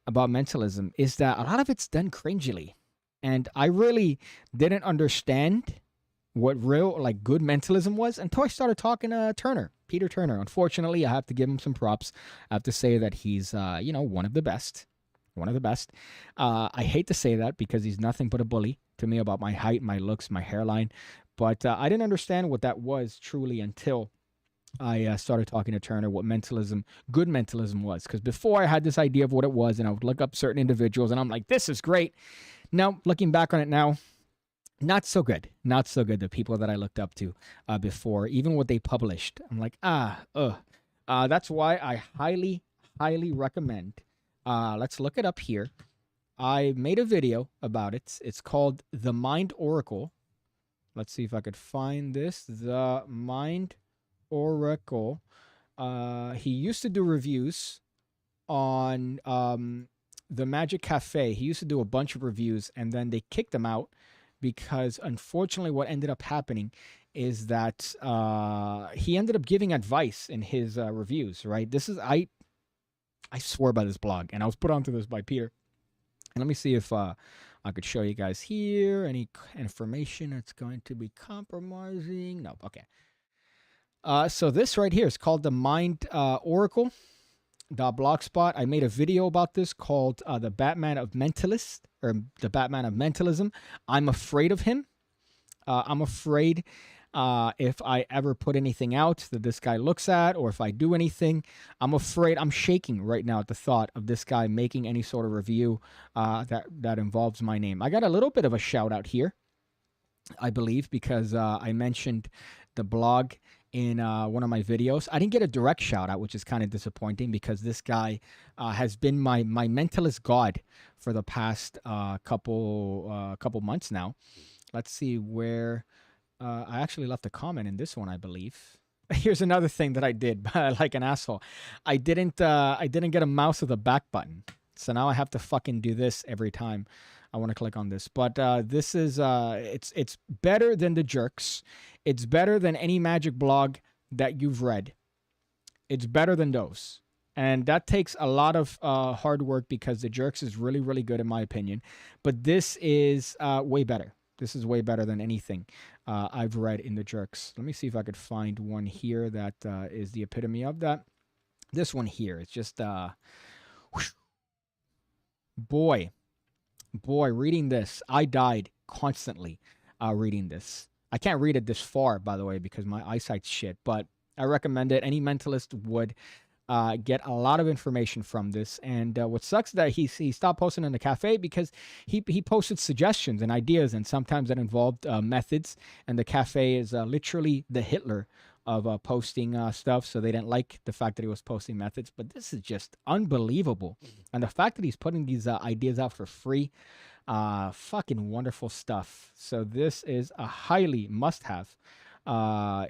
mentalism is that a lot of it's done cringily. And I really didn't understand what real, like, good mentalism was until I started talking to Peter Turner. Unfortunately, I have to give him some props. I have to say that he's, one of the best. I hate to say that because he's nothing but a bully to me about my height, my looks, my hairline. But I didn't understand what that was truly until I started talking to Turner, what good mentalism was. Because before I had this idea of what it was, and I would look up certain individuals, and I'm like, this is great. Now, looking back on it now, not so good. The people that I looked up to before, even what they published, I'm like, that's why I highly, highly recommend. Let's look it up here. I made a video about it. It's called The Mind Oracle. Let's see if I could find this. The Mind Oracle. He used to do reviews on the Magic Cafe. He used to do a bunch of reviews, and then they kicked him out. Because unfortunately what ended up happening is that he ended up giving advice in his reviews, right? I swear by this blog, and I was put onto this by Peter. And let me see if I could show you guys here any information that's going to be compromising. No, okay. So this right here is called the Mind Oracle. Blogspot. I made a video about this called The Batman of Mentalist, or The Batman of Mentalism. I'm afraid of him. I'm afraid if I ever put anything out that this guy looks at, or if I do anything, I'm afraid. I'm shaking right now at the thought of this guy making any sort of review that involves my name. I got a little bit of a shout out here, I believe, because I mentioned the blog in one of my videos. I didn't get a direct shout out, which is kind of disappointing because this guy has been my mentalist god for the past couple months now. Let's see where I actually left a comment in this one, I believe. Here's another thing that I did, like an asshole. I didn't get a mouse with a back button, so now I have to fucking do this every time I want to click on this. But this is it's better than the jerks. It's better than any magic blog that you've read. It's better than those. And that takes a lot of hard work because the Jerks is really, really good in my opinion. But this is way better. This is way better than anything I've read in the Jerks. Let me see if I could find one here that is the epitome of that. This one here. It's just, boy, reading this, I died constantly reading this. I can't read it this far, by the way, because my eyesight's shit, but I recommend it. Any mentalist would get a lot of information from this. And what sucks is that he stopped posting in the cafe because he posted suggestions and ideas, and sometimes that involved methods. And the cafe is literally the Hitler of posting stuff, so they didn't like the fact that he was posting methods. But this is just unbelievable. And the fact that he's putting these ideas out for free, fucking wonderful stuff. So this is a highly must-have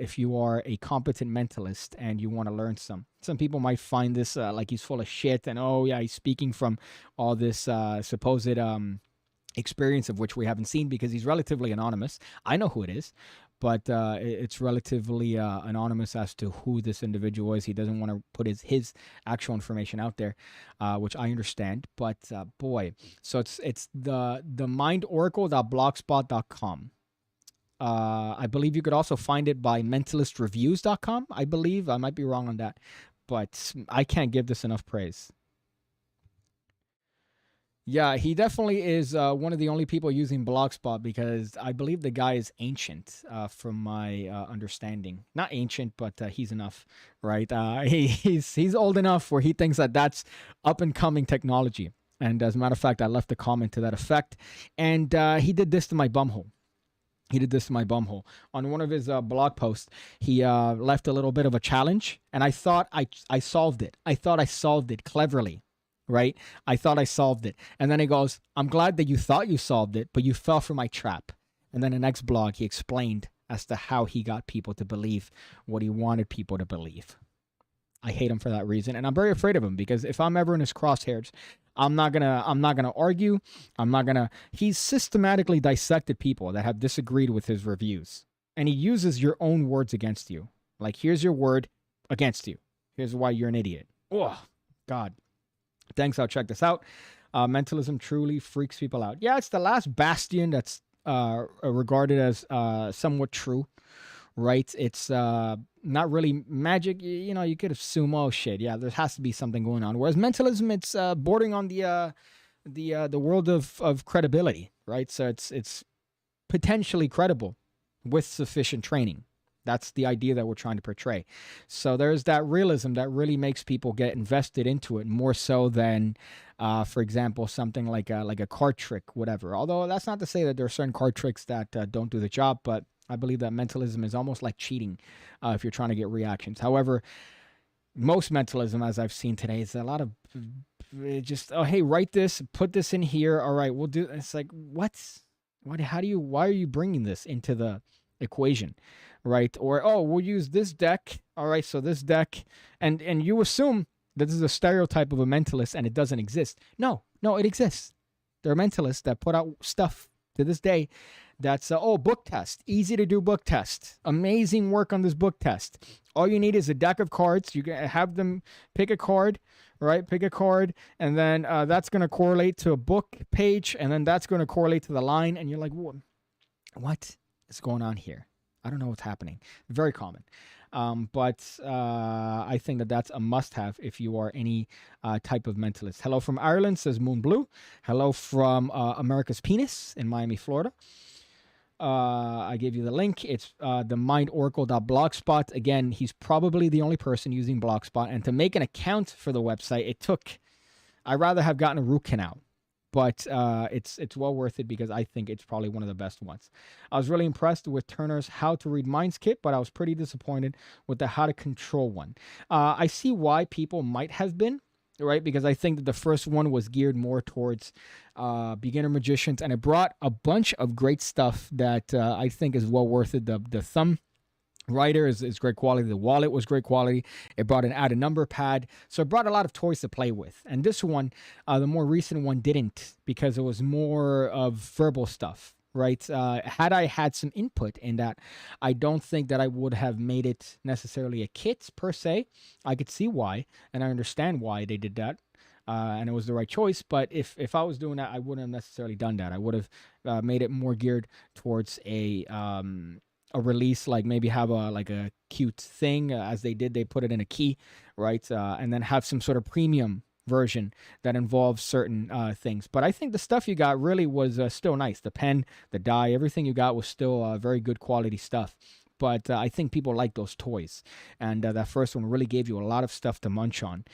if you are a competent mentalist and you want to learn some. Some people might find this like he's full of shit, and oh yeah, he's speaking from all this supposed experience of which we haven't seen because he's relatively anonymous. I know who it is, but it's relatively anonymous as to who this individual is. He doesn't want to put his actual information out there, which I understand. But boy, so it's the mindoracle.blogspot.com. I believe you could also find it by mentalistreviews.com. I believe I might be wrong on that, but I can't give this enough praise. Yeah, he definitely is one of the only people using Blogspot because I believe the guy is ancient, from my understanding. Not ancient, but he's enough, right? He's old enough where he thinks that that's up and coming technology. And as a matter of fact, I left a comment to that effect, and he did this to my bumhole. He did this to my bumhole. On one of his blog posts, he left a little bit of a challenge, and I thought I solved it. I thought I solved it cleverly, right? I thought I solved it. And then he goes, I'm glad that you thought you solved it, but you fell for my trap. And then the next blog, he explained as to how he got people to believe what he wanted people to believe. I hate him for that reason, and I'm very afraid of him because if I'm ever in his crosshairs, I'm not gonna argue. He's systematically dissected people that have disagreed with his reviews, and he uses your own words against you. Like, here's your word against you. Here's why you're an idiot. Oh, God. Thanks. I'll check this out. Mentalism truly freaks people out. Yeah, it's the last bastion that's regarded as somewhat true. Right? It's not really magic. You know, you could assume, oh shit, yeah, there has to be something going on. Whereas mentalism, it's bordering on the world of credibility, right? So it's potentially credible with sufficient training. That's the idea that we're trying to portray. So there's that realism that really makes people get invested into it more so than, for example, something like a card trick, whatever. Although that's not to say that there are certain card tricks that don't do the job, but I believe that mentalism is almost like cheating if you're trying to get reactions. However, most mentalism, as I've seen today, is a lot of just, oh, hey, write this, put this in here. All right, we'll do. It's like, what? Why are you bringing this into the equation, right? Or, oh, we'll use this deck. All right, so this deck, and you assume that this is a stereotype of a mentalist and it doesn't exist. No, it exists. There are mentalists that put out stuff to this day that's, book test. Easy to do book test. Amazing work on this book test. All you need is a deck of cards. You can have them pick a card, right? Pick a card, and then that's going to correlate to a book page, and then that's going to correlate to the line, and you're like, what is going on here? I don't know what's happening. Very common. But I think that that's a must-have if you are any type of mentalist. Hello from Ireland, says Moon Blue. Hello from America's Penis in Miami, Florida. I gave you the link. It's the mindoracle.blogspot. Again, he's probably the only person using Blogspot. And to make an account for the website, I'd rather have gotten a root canal. But it's well worth it because I think it's probably one of the best ones. I was really impressed with Turner's How to Read Minds kit, but I was pretty disappointed with the How to Control one. I see why people might have been, right? Because I think that the first one was geared more towards beginner magicians, and it brought a bunch of great stuff that I think is well worth it. The thumb writer is great quality. The wallet was great quality. It brought an add a number pad. So it brought a lot of toys to play with. And this one, the more recent one, didn't, because it was more of verbal stuff, right? Had I had some input in that, I don't think that I would have made it necessarily a kit per se. I could see why, and I understand why they did that. And it was the right choice. But if I was doing that, I wouldn't have necessarily done that. I would have made it more geared towards a release, like maybe have a cute thing as they did. They put it in a key, right? And then have some sort of premium version that involves certain things. But I think the stuff you got really was still nice. The pen, the die, everything you got was still very good quality stuff. But I think people like those toys. And that first one really gave you a lot of stuff to munch on.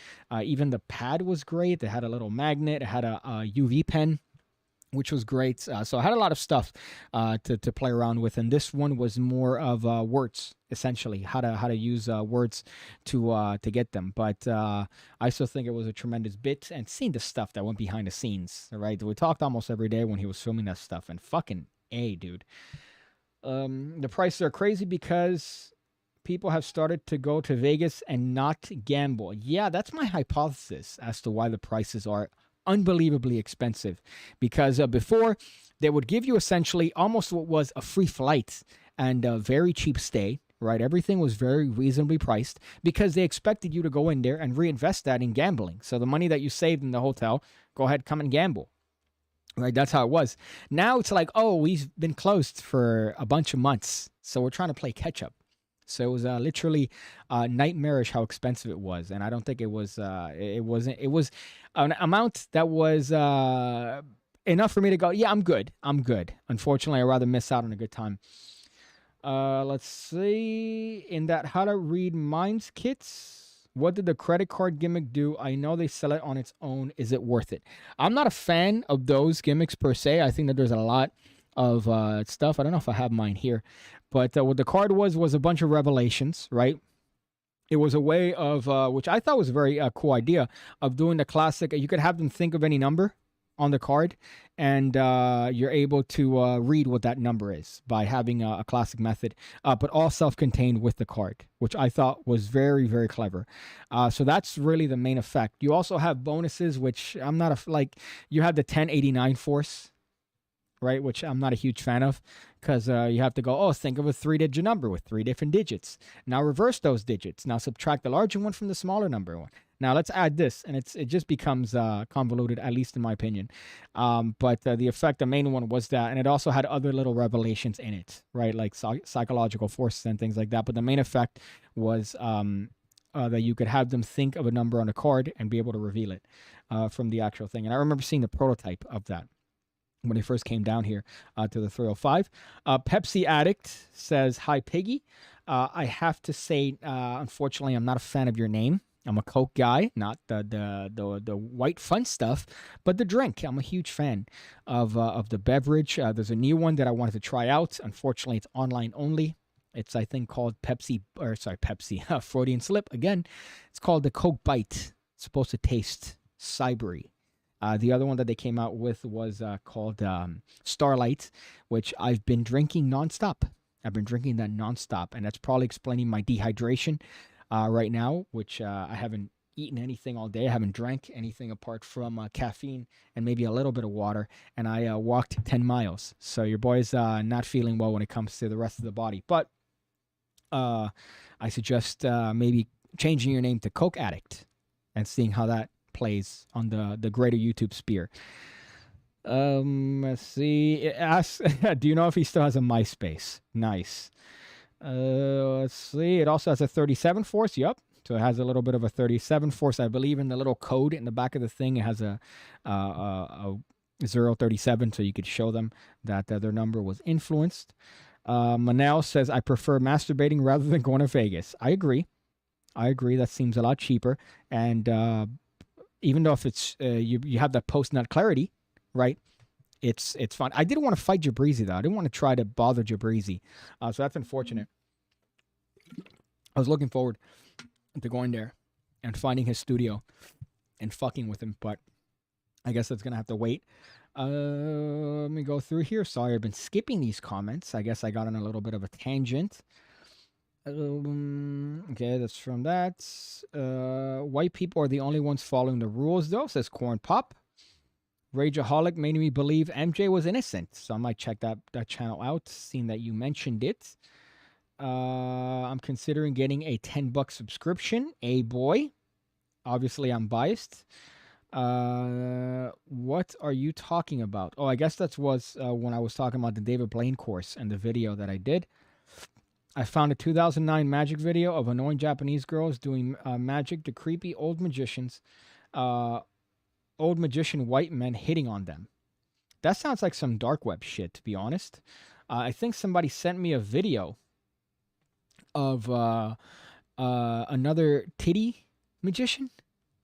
Even the pad was great. It had a little magnet. It had a UV pen, which was great. So I had a lot of stuff to play around with, and this one was more of words, essentially, how to use words to get them. But I still think it was a tremendous bit, and seeing the stuff that went behind the scenes, right? We talked almost every day when he was filming that stuff, and fucking A, dude. The prices are crazy because people have started to go to Vegas and not gamble. Yeah, that's my hypothesis as to why the prices are unbelievably expensive, because before they would give you essentially almost what was a free flight and a very cheap stay, right? Everything was very reasonably priced because they expected you to go in there and reinvest that in gambling. So the money that you saved in the hotel, go ahead, come and gamble. Right, that's how it was. Now it's like, oh, we've been closed for a bunch of months, so we're trying to play catch up. So it was literally nightmarish how expensive it was, and I don't think it was. It wasn't. It was an amount that was enough for me to go, yeah, I'm good. I'm good. Unfortunately, I'd rather miss out on a good time. Let's see. In that how to read minds kits, what did the credit card gimmick do? I know they sell it on its own. Is it worth it? I'm not a fan of those gimmicks per se. I think that there's a lot of stuff. I don't know if I have mine here. But what the card was a bunch of revelations, right? It was a way of, which I thought was a very cool idea, of doing the classic. You could have them think of any number on the card, and you're able to read what that number is by having a classic method, but all self-contained with the card, which I thought was very, very clever. So that's really the main effect. You also have bonuses, which I'm not like, you have the 1089 force, right? Which I'm not a huge fan of, because you have to go, oh, think of a 3-digit number with 3 different digits. Now reverse those digits. Now subtract the larger one from the smaller number one. Now let's add this, and it just becomes convoluted, at least in my opinion. But the effect, the main one was that, and it also had other little revelations in it, right? Like psychological forces and things like that. But the main effect was that you could have them think of a number on a card and be able to reveal it from the actual thing. And I remember seeing the prototype of that when he first came down here to the 305. Pepsi Addict says, hi, Piggy. I have to say, unfortunately, I'm not a fan of your name. I'm a Coke guy, not the white fun stuff, but the drink. I'm a huge fan of the beverage. There's a new one that I wanted to try out. Unfortunately, it's online only. It's, I think, called Pepsi, Freudian slip. Again, it's called the Coke Bite. It's supposed to taste cybery. The other one that they came out with was called Starlight, which I've been drinking nonstop. I've been drinking that nonstop, and that's probably explaining my dehydration right now, which I haven't eaten anything all day. I haven't drank anything apart from caffeine and maybe a little bit of water, and I walked 10 miles. So your boy's not feeling well when it comes to the rest of the body. But I suggest maybe changing your name to Coke Addict and seeing how that plays on the greater YouTube sphere. Let's see. It asks, do you know if he still has a MySpace? Nice. Let's see. It also has a 37 force. Yep. So it has a little bit of a 37 force. I believe in the little code in the back of the thing, it has a 037, so you could show them that their number was influenced. Manel says, I prefer masturbating rather than going to Vegas. I agree. That seems a lot cheaper. And even though if it's you have that post-nut clarity, right? It's fun. I didn't want to fight Jabrizi, though. I didn't want to try to bother Jabrizi. So that's unfortunate. I was looking forward to going there and finding his studio and fucking with him, but I guess that's going to have to wait. Let me go through here. Sorry, I've been skipping these comments. I guess I got on a little bit of a tangent. Okay, that's from that. White people are the only ones following the rules, though, says Corn Pop. Rageaholic made me believe MJ was innocent, so I might check that channel out, seeing that you mentioned it. I'm considering getting a $10 subscription. A boy. Obviously, I'm biased. What are you talking about? Oh, I guess that was when I was talking about the David Blaine course and the video that I did. I found a 2009 magic video of annoying Japanese girls doing magic to creepy old magicians, old magician white men hitting on them. That sounds like some dark web shit, to be honest. I think somebody sent me a video of another titty magician.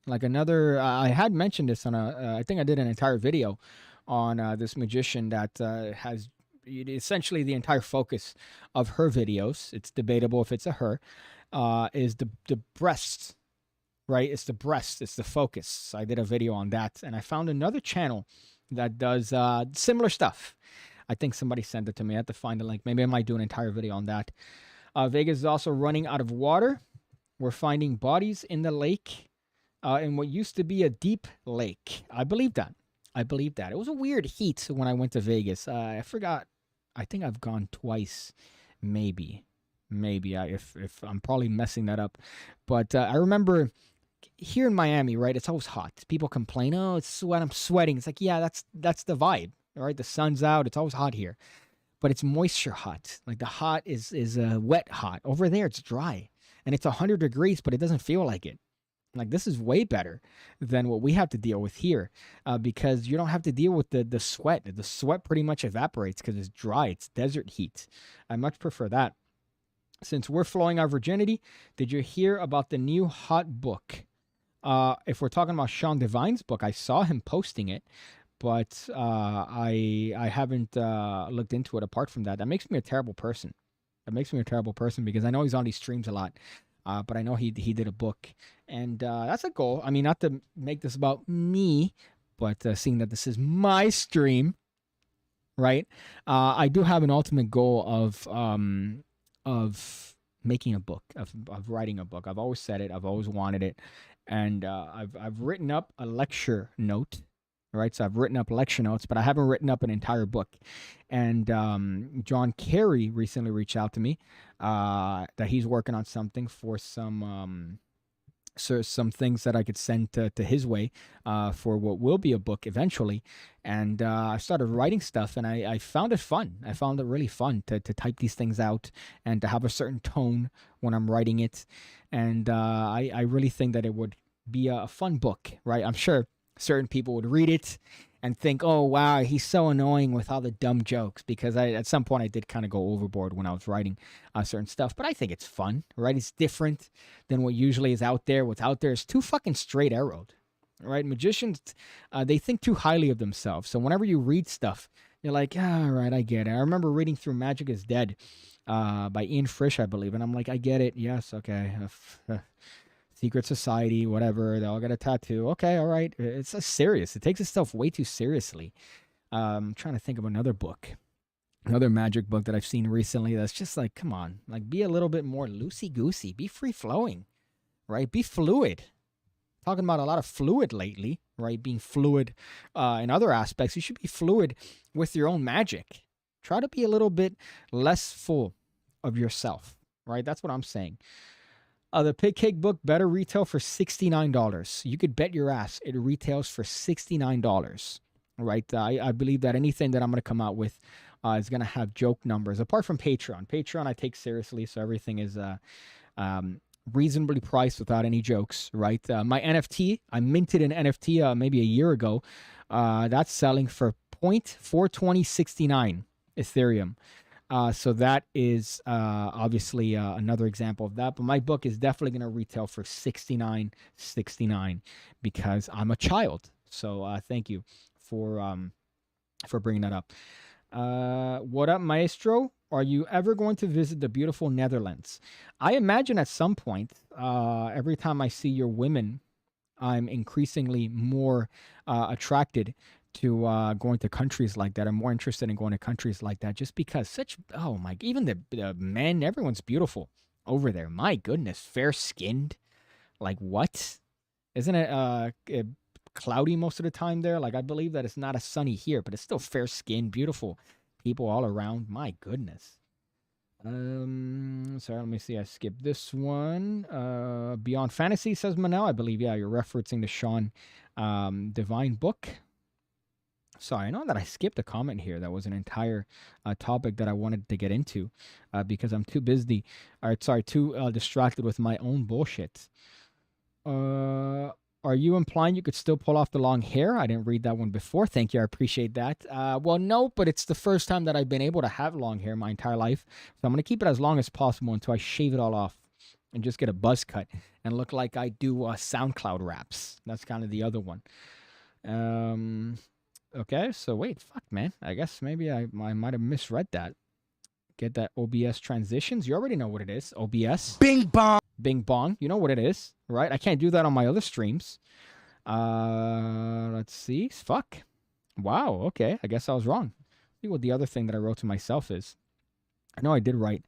Like another, I had mentioned this on I think I did an entire video on this magician that has essentially the entire focus of her videos. It's debatable if it's a her, is the breasts, right? It's the breast, it's the focus. I did a video on that, and I found another channel that does similar stuff. I think somebody sent it to me. I have to find the link. Maybe I might do an entire video on that. Vegas is also running out of water. We're finding bodies in the lake. In what used to be a deep lake. I believe that. It was a weird heat when I went to Vegas. I forgot. I think I've gone twice, maybe. If I'm probably messing that up. But I remember here in Miami, right? It's always hot. People complain, "Oh, it's sweat. I'm sweating." It's like, yeah, that's the vibe, right? The sun's out. It's always hot here, but it's moisture hot. Like the hot is wet hot. Over there, it's dry, and it's 100 degrees, but it doesn't feel like it. Like, this is way better than what we have to deal with here, because you don't have to deal with the sweat. The sweat pretty much evaporates because it's dry. It's desert heat. I much prefer that. Since we're flowing our virginity, did you hear about the new hot book? If we're talking about Sean Devine's book, I saw him posting it, but I haven't looked into it apart from that. That makes me a terrible person. Because I know he's on these streams a lot. But I know he did a book, and that's a goal. I mean, not to make this about me, but seeing that this is my stream, right? I do have an ultimate goal of making a book, of writing a book. I've always said it. I've always wanted it, and I've written up a lecture note. Right, so I've written up lecture notes, but I haven't written up an entire book. And John Kerry recently reached out to me that he's working on something for some things that I could send to his way for what will be a book eventually. And I started writing stuff, and I found it fun. I found it really fun to type these things out and to have a certain tone when I'm writing it. And I really think that it would be a fun book, right? I'm sure certain people would read it and think, "Oh wow, he's so annoying with all the dumb jokes." Because at some point I did kind of go overboard when I was writing certain stuff. But I think it's fun, right? It's different than what usually is out there. What's out there is too fucking straight arrowed, right? Magicians, they think too highly of themselves. So whenever you read stuff, you're like, all right, I get it. I remember reading through Magic is Dead by Ian Frisch, I believe, and I'm like, I get it. Yes, okay. Secret society, whatever. They all got a tattoo. Okay, all right. It's so serious. It takes itself way too seriously. I'm trying to think of another book, another magic book that I've seen recently that's just like, come on, like be a little bit more loosey-goosey. Be free-flowing, right? Be fluid. Talking about a lot of fluid lately, right? Being fluid in other aspects. You should be fluid with your own magic. Try to be a little bit less full of yourself, right? That's what I'm saying. The PigCake book better retail for $69. You could bet your ass it retails for $69, right? I believe that anything that I'm going to come out with is going to have joke numbers, apart from Patreon. Patreon I take seriously, so everything is reasonably priced without any jokes, right? My NFT, I minted an NFT maybe a year ago. That's selling for 0.42069 Ethereum. So that is obviously another example of that. But my book is definitely going to retail for $69.69 because I'm a child. So thank you for bringing that up. What up, Maestro? Are you ever going to visit the beautiful Netherlands? I imagine at some point, every time I see your women, I'm increasingly more attracted to going to countries like that. I'm more interested in going to countries like that just because even the men, everyone's beautiful over there. My goodness, fair-skinned. Like, what? Isn't it cloudy most of the time there. Like, I believe that it's not as sunny here, but it's still fair skinned, beautiful people all around. My goodness. Sorry, let me see. I skipped this one. Beyond Fantasy, says Manel. I believe, yeah, you're referencing the Sean Divine book. Sorry, I know that I skipped a comment here. That was an entire topic that I wanted to get into because I'm too busy, too distracted with my own bullshit. Are you implying you could still pull off the long hair? I didn't read that one before. Thank you. I appreciate that. Well, no, but it's the first time that I've been able to have long hair my entire life. So I'm going to keep it as long as possible until I shave it all off and just get a buzz cut and look like I do SoundCloud raps. That's kind of the other one. Okay, so wait, fuck, man. I guess maybe I might have misread that. Get that OBS transitions. You already know what it is. OBS. Bing bong. Bing bong. You know what it is, right? I can't do that on my other streams. Let's see. Fuck. Wow, okay. I guess I was wrong. See what the other thing that I wrote to myself is. I know I did write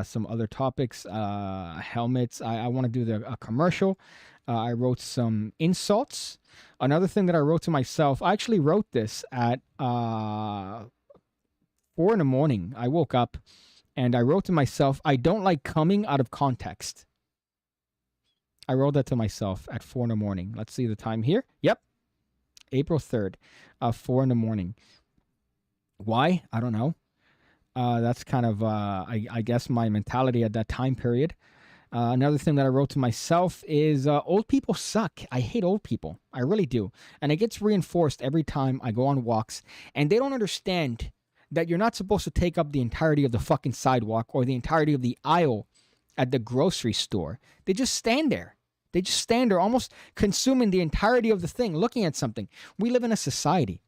some other topics. Helmets. I want to do a commercial. I wrote some insults. Another thing that I wrote to myself, I actually wrote this at 4 in the morning. I woke up and I wrote to myself, I don't like coming out of context. I wrote that to myself at 4 in the morning. Let's see the time here. Yep. April 3rd, 4 in the morning. Why? I don't know. That's kind of, I guess, my mentality at that time period. Another thing that I wrote to myself is old people suck. I hate old people. I really do. And it gets reinforced every time I go on walks. And they don't understand that you're not supposed to take up the entirety of the fucking sidewalk or the entirety of the aisle at the grocery store. They just stand there. They just stand there almost consuming the entirety of the thing, looking at something. We live in a society,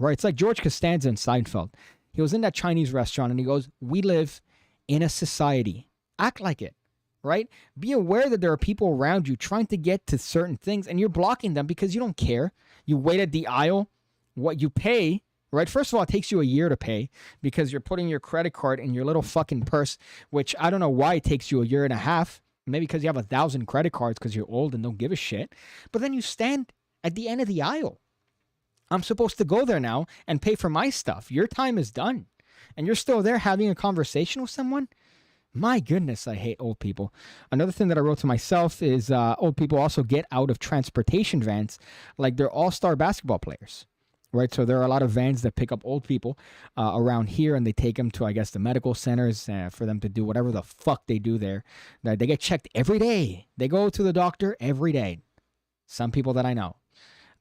right? It's like George Costanza in Seinfeld. He was in that Chinese restaurant and he goes, we live in a society. Act like it. Right? Be aware that there are people around you trying to get to certain things and you're blocking them because you don't care. You wait at the aisle. What you pay, right? First of all, it takes you a year to pay because you're putting your credit card in your little fucking purse, which I don't know why it takes you a year and a half. Maybe because you have 1,000 credit cards because you're old and don't give a shit. But then you stand at the end of the aisle. I'm supposed to go there now and pay for my stuff. Your time is done. And you're still there having a conversation with someone? My goodness, I hate old people. Another thing that I wrote to myself is old people also get out of transportation vans like they're all-star basketball players, right? So there are a lot of vans that pick up old people around here and they take them to, I guess, the medical centers for them to do whatever the fuck they do there. They get checked every day. They go to the doctor every day. Some people that I know.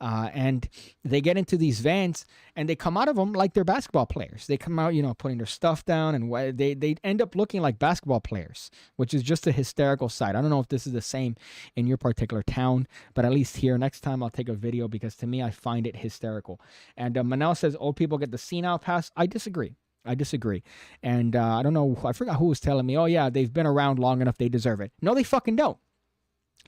And they get into these vans and they come out of them like they're basketball players. They come out, putting their stuff down and they end up looking like basketball players, which is just a hysterical sight. I don't know if this is the same in your particular town, but at least here, next time I'll take a video because to me, I find it hysterical. And Manel says old people get the senile pass. I disagree. And I don't know. I forgot who was telling me, oh yeah, they've been around long enough. They deserve it. No, they fucking don't.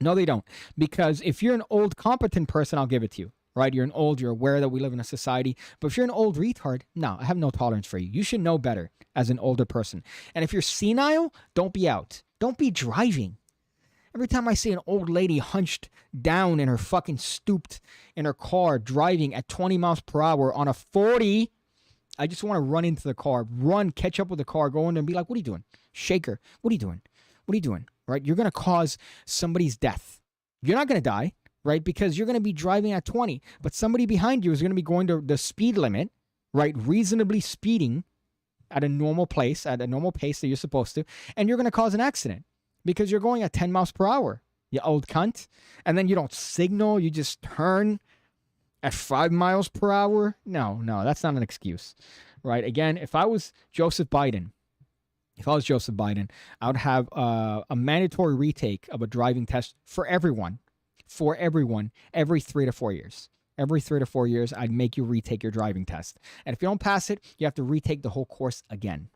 No, they don't. Because if you're an old, competent person, I'll give it to you, right? You're aware that we live in a society. But if you're an old retard, no, I have no tolerance for you. You should know better as an older person. And if you're senile, don't be out. Don't be driving. Every time I see an old lady hunched down in her fucking stooped in her car, driving at 20 miles per hour on a 40, I just want to run into the car, catch up with the car, go in and be like, what are you doing? Shake her. What are you doing? Right? You're going to cause somebody's death. You're not going to die, right? Because you're going to be driving at 20, but somebody behind you is going to be going to the speed limit, right? Reasonably speeding at a normal pace that you're supposed to, and you're going to cause an accident because you're going at 10 miles per hour, you old cunt. And then you don't signal, you just turn at 5 miles per hour. No, that's not an excuse, right? Again, if I was Joseph Biden, I would have a mandatory retake of a driving test for everyone, every 3 to 4 years. Every 3 to 4 years, I'd make you retake your driving test. And if you don't pass it, you have to retake the whole course again.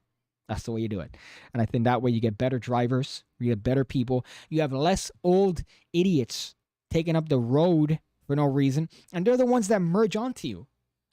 That's the way you do it. And I think that way you get better drivers, you get better people, you have less old idiots taking up the road for no reason, and they're the ones that merge onto you.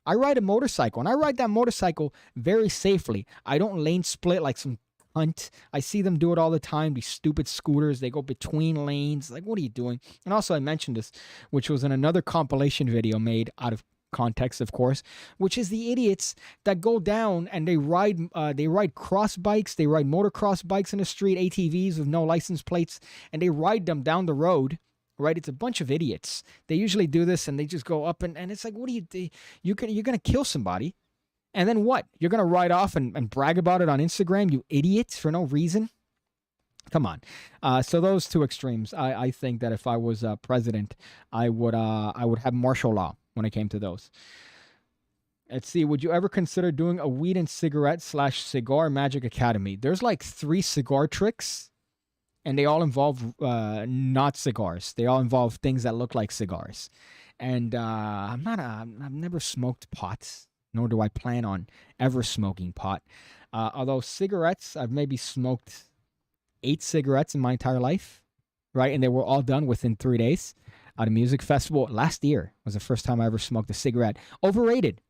I ride a motorcycle, and I ride that motorcycle very safely. I don't lane split like some cunt. I see them do it all the time. These stupid scooters, they go between lanes. Like, what are you doing? And also, I mentioned this, which was in another compilation video made out of context, of course, which is the idiots that go down and they ride cross bikes, they ride motocross bikes in the street, ATVs with no license plates, and they ride them down the road. Right, it's a bunch of idiots. They usually do this, and they just go up, and it's like, what do you do? You're gonna kill somebody, and then what? You're gonna ride off and brag about it on Instagram, you idiots, for no reason. Come on. So those two extremes. I think that if I was president, I would have martial law when it came to those. Let's see. Would you ever consider doing a weed and cigarette / cigar magic academy? There's like 3 cigar tricks. And they all involve not cigars. They all involve things that look like cigars. And I've never smoked pot, nor do I plan on ever smoking pot. Although cigarettes, I've maybe smoked 8 cigarettes in my entire life, right? And they were all done within 3 days at a music festival. Last year was the first time I ever smoked a cigarette. Overrated.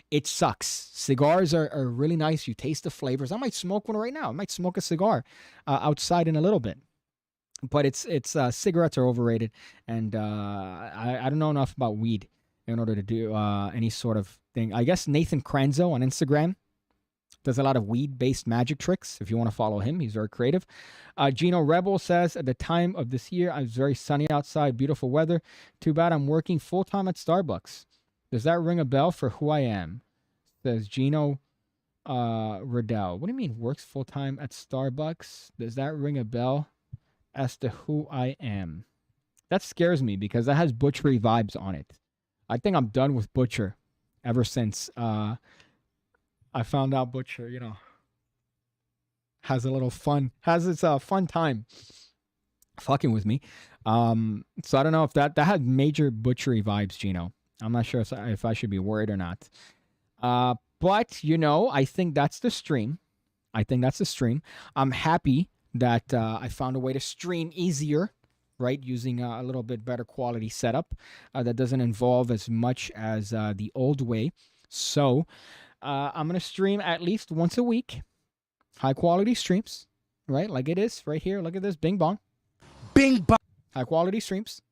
It sucks. Cigars are really nice. You taste the flavors. I might smoke one right now. I might smoke a cigar outside in a little bit. But it's cigarettes are overrated, and I don't know enough about weed in order to do any sort of thing. I guess Nathan Kranzo on Instagram does a lot of weed-based magic tricks. If you want to follow him, he's very creative. Gino Rebel says, at the time of this year, I was very sunny outside, beautiful weather. Too bad I'm working full-time at Starbucks. Does that ring a bell for who I am? Says Gino Riddell. What do you mean works full-time at Starbucks? Does that ring a bell as to who I am? That scares me because that has butchery vibes on it. I think I'm done with Butcher ever since I found out Butcher, has a little fun, has its fun time fucking with me. So I don't know if that had major butchery vibes, Gino. I'm not sure if I should be worried or not. But, I think that's the stream. I'm happy that I found a way to stream easier, right? Using a little bit better quality setup that doesn't involve as much as the old way. So I'm going to stream at least once a week. High quality streams, right? Like it is right here. Look at this. Bing bong. Bing bong. High quality streams.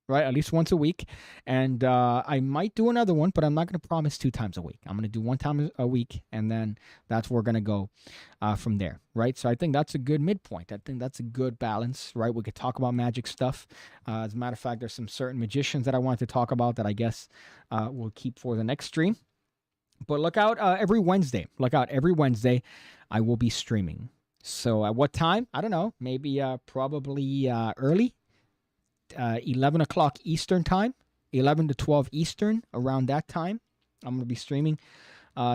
Right, at least once a week. And I might do another one, but I'm not going to promise 2 times a week. I'm going to do 1 time a week, and then that's where we're going to go from there, right? So I think that's a good midpoint. I think that's a good balance, right? We could talk about magic stuff. As a matter of fact, there's some certain magicians that I wanted to talk about that I guess we'll keep for the next stream. But look out every Wednesday. I will be streaming. So at what time? I don't know. Maybe probably early. 11 o'clock Eastern time, 11 to 12 Eastern, around that time, I'm going to be streaming.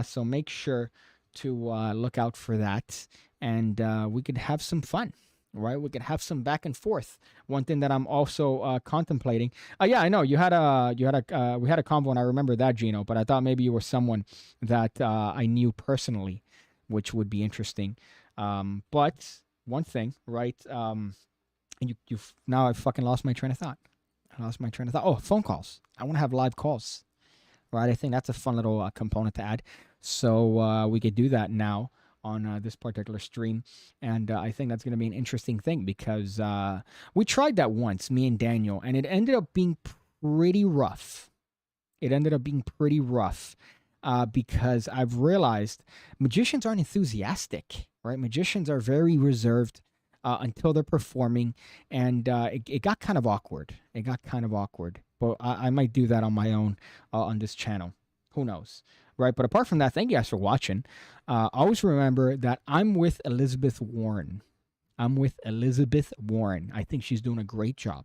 So make sure to look out for that, and we could have some fun, right? We could have some back and forth. One thing that I'm also contemplating. Yeah, I know we had a convo, and I remember that, Gino. But I thought maybe you were someone that I knew personally, which would be interesting. But one thing, right? And you've now I've fucking lost my train of thought. Oh, phone calls. I want to have live calls, right? I think that's a fun little component to add. So we could do that now on this particular stream. And I think that's going to be an interesting thing because we tried that once, me and Daniel, and it ended up being pretty rough. Because I've realized magicians aren't enthusiastic, right? Magicians are very reserved. Until they're performing, and it got kind of awkward. But I might do that on my own on this channel. Who knows, right? But apart from that, thank you guys for watching. Always remember that I'm with Elizabeth Warren. I think she's doing a great job.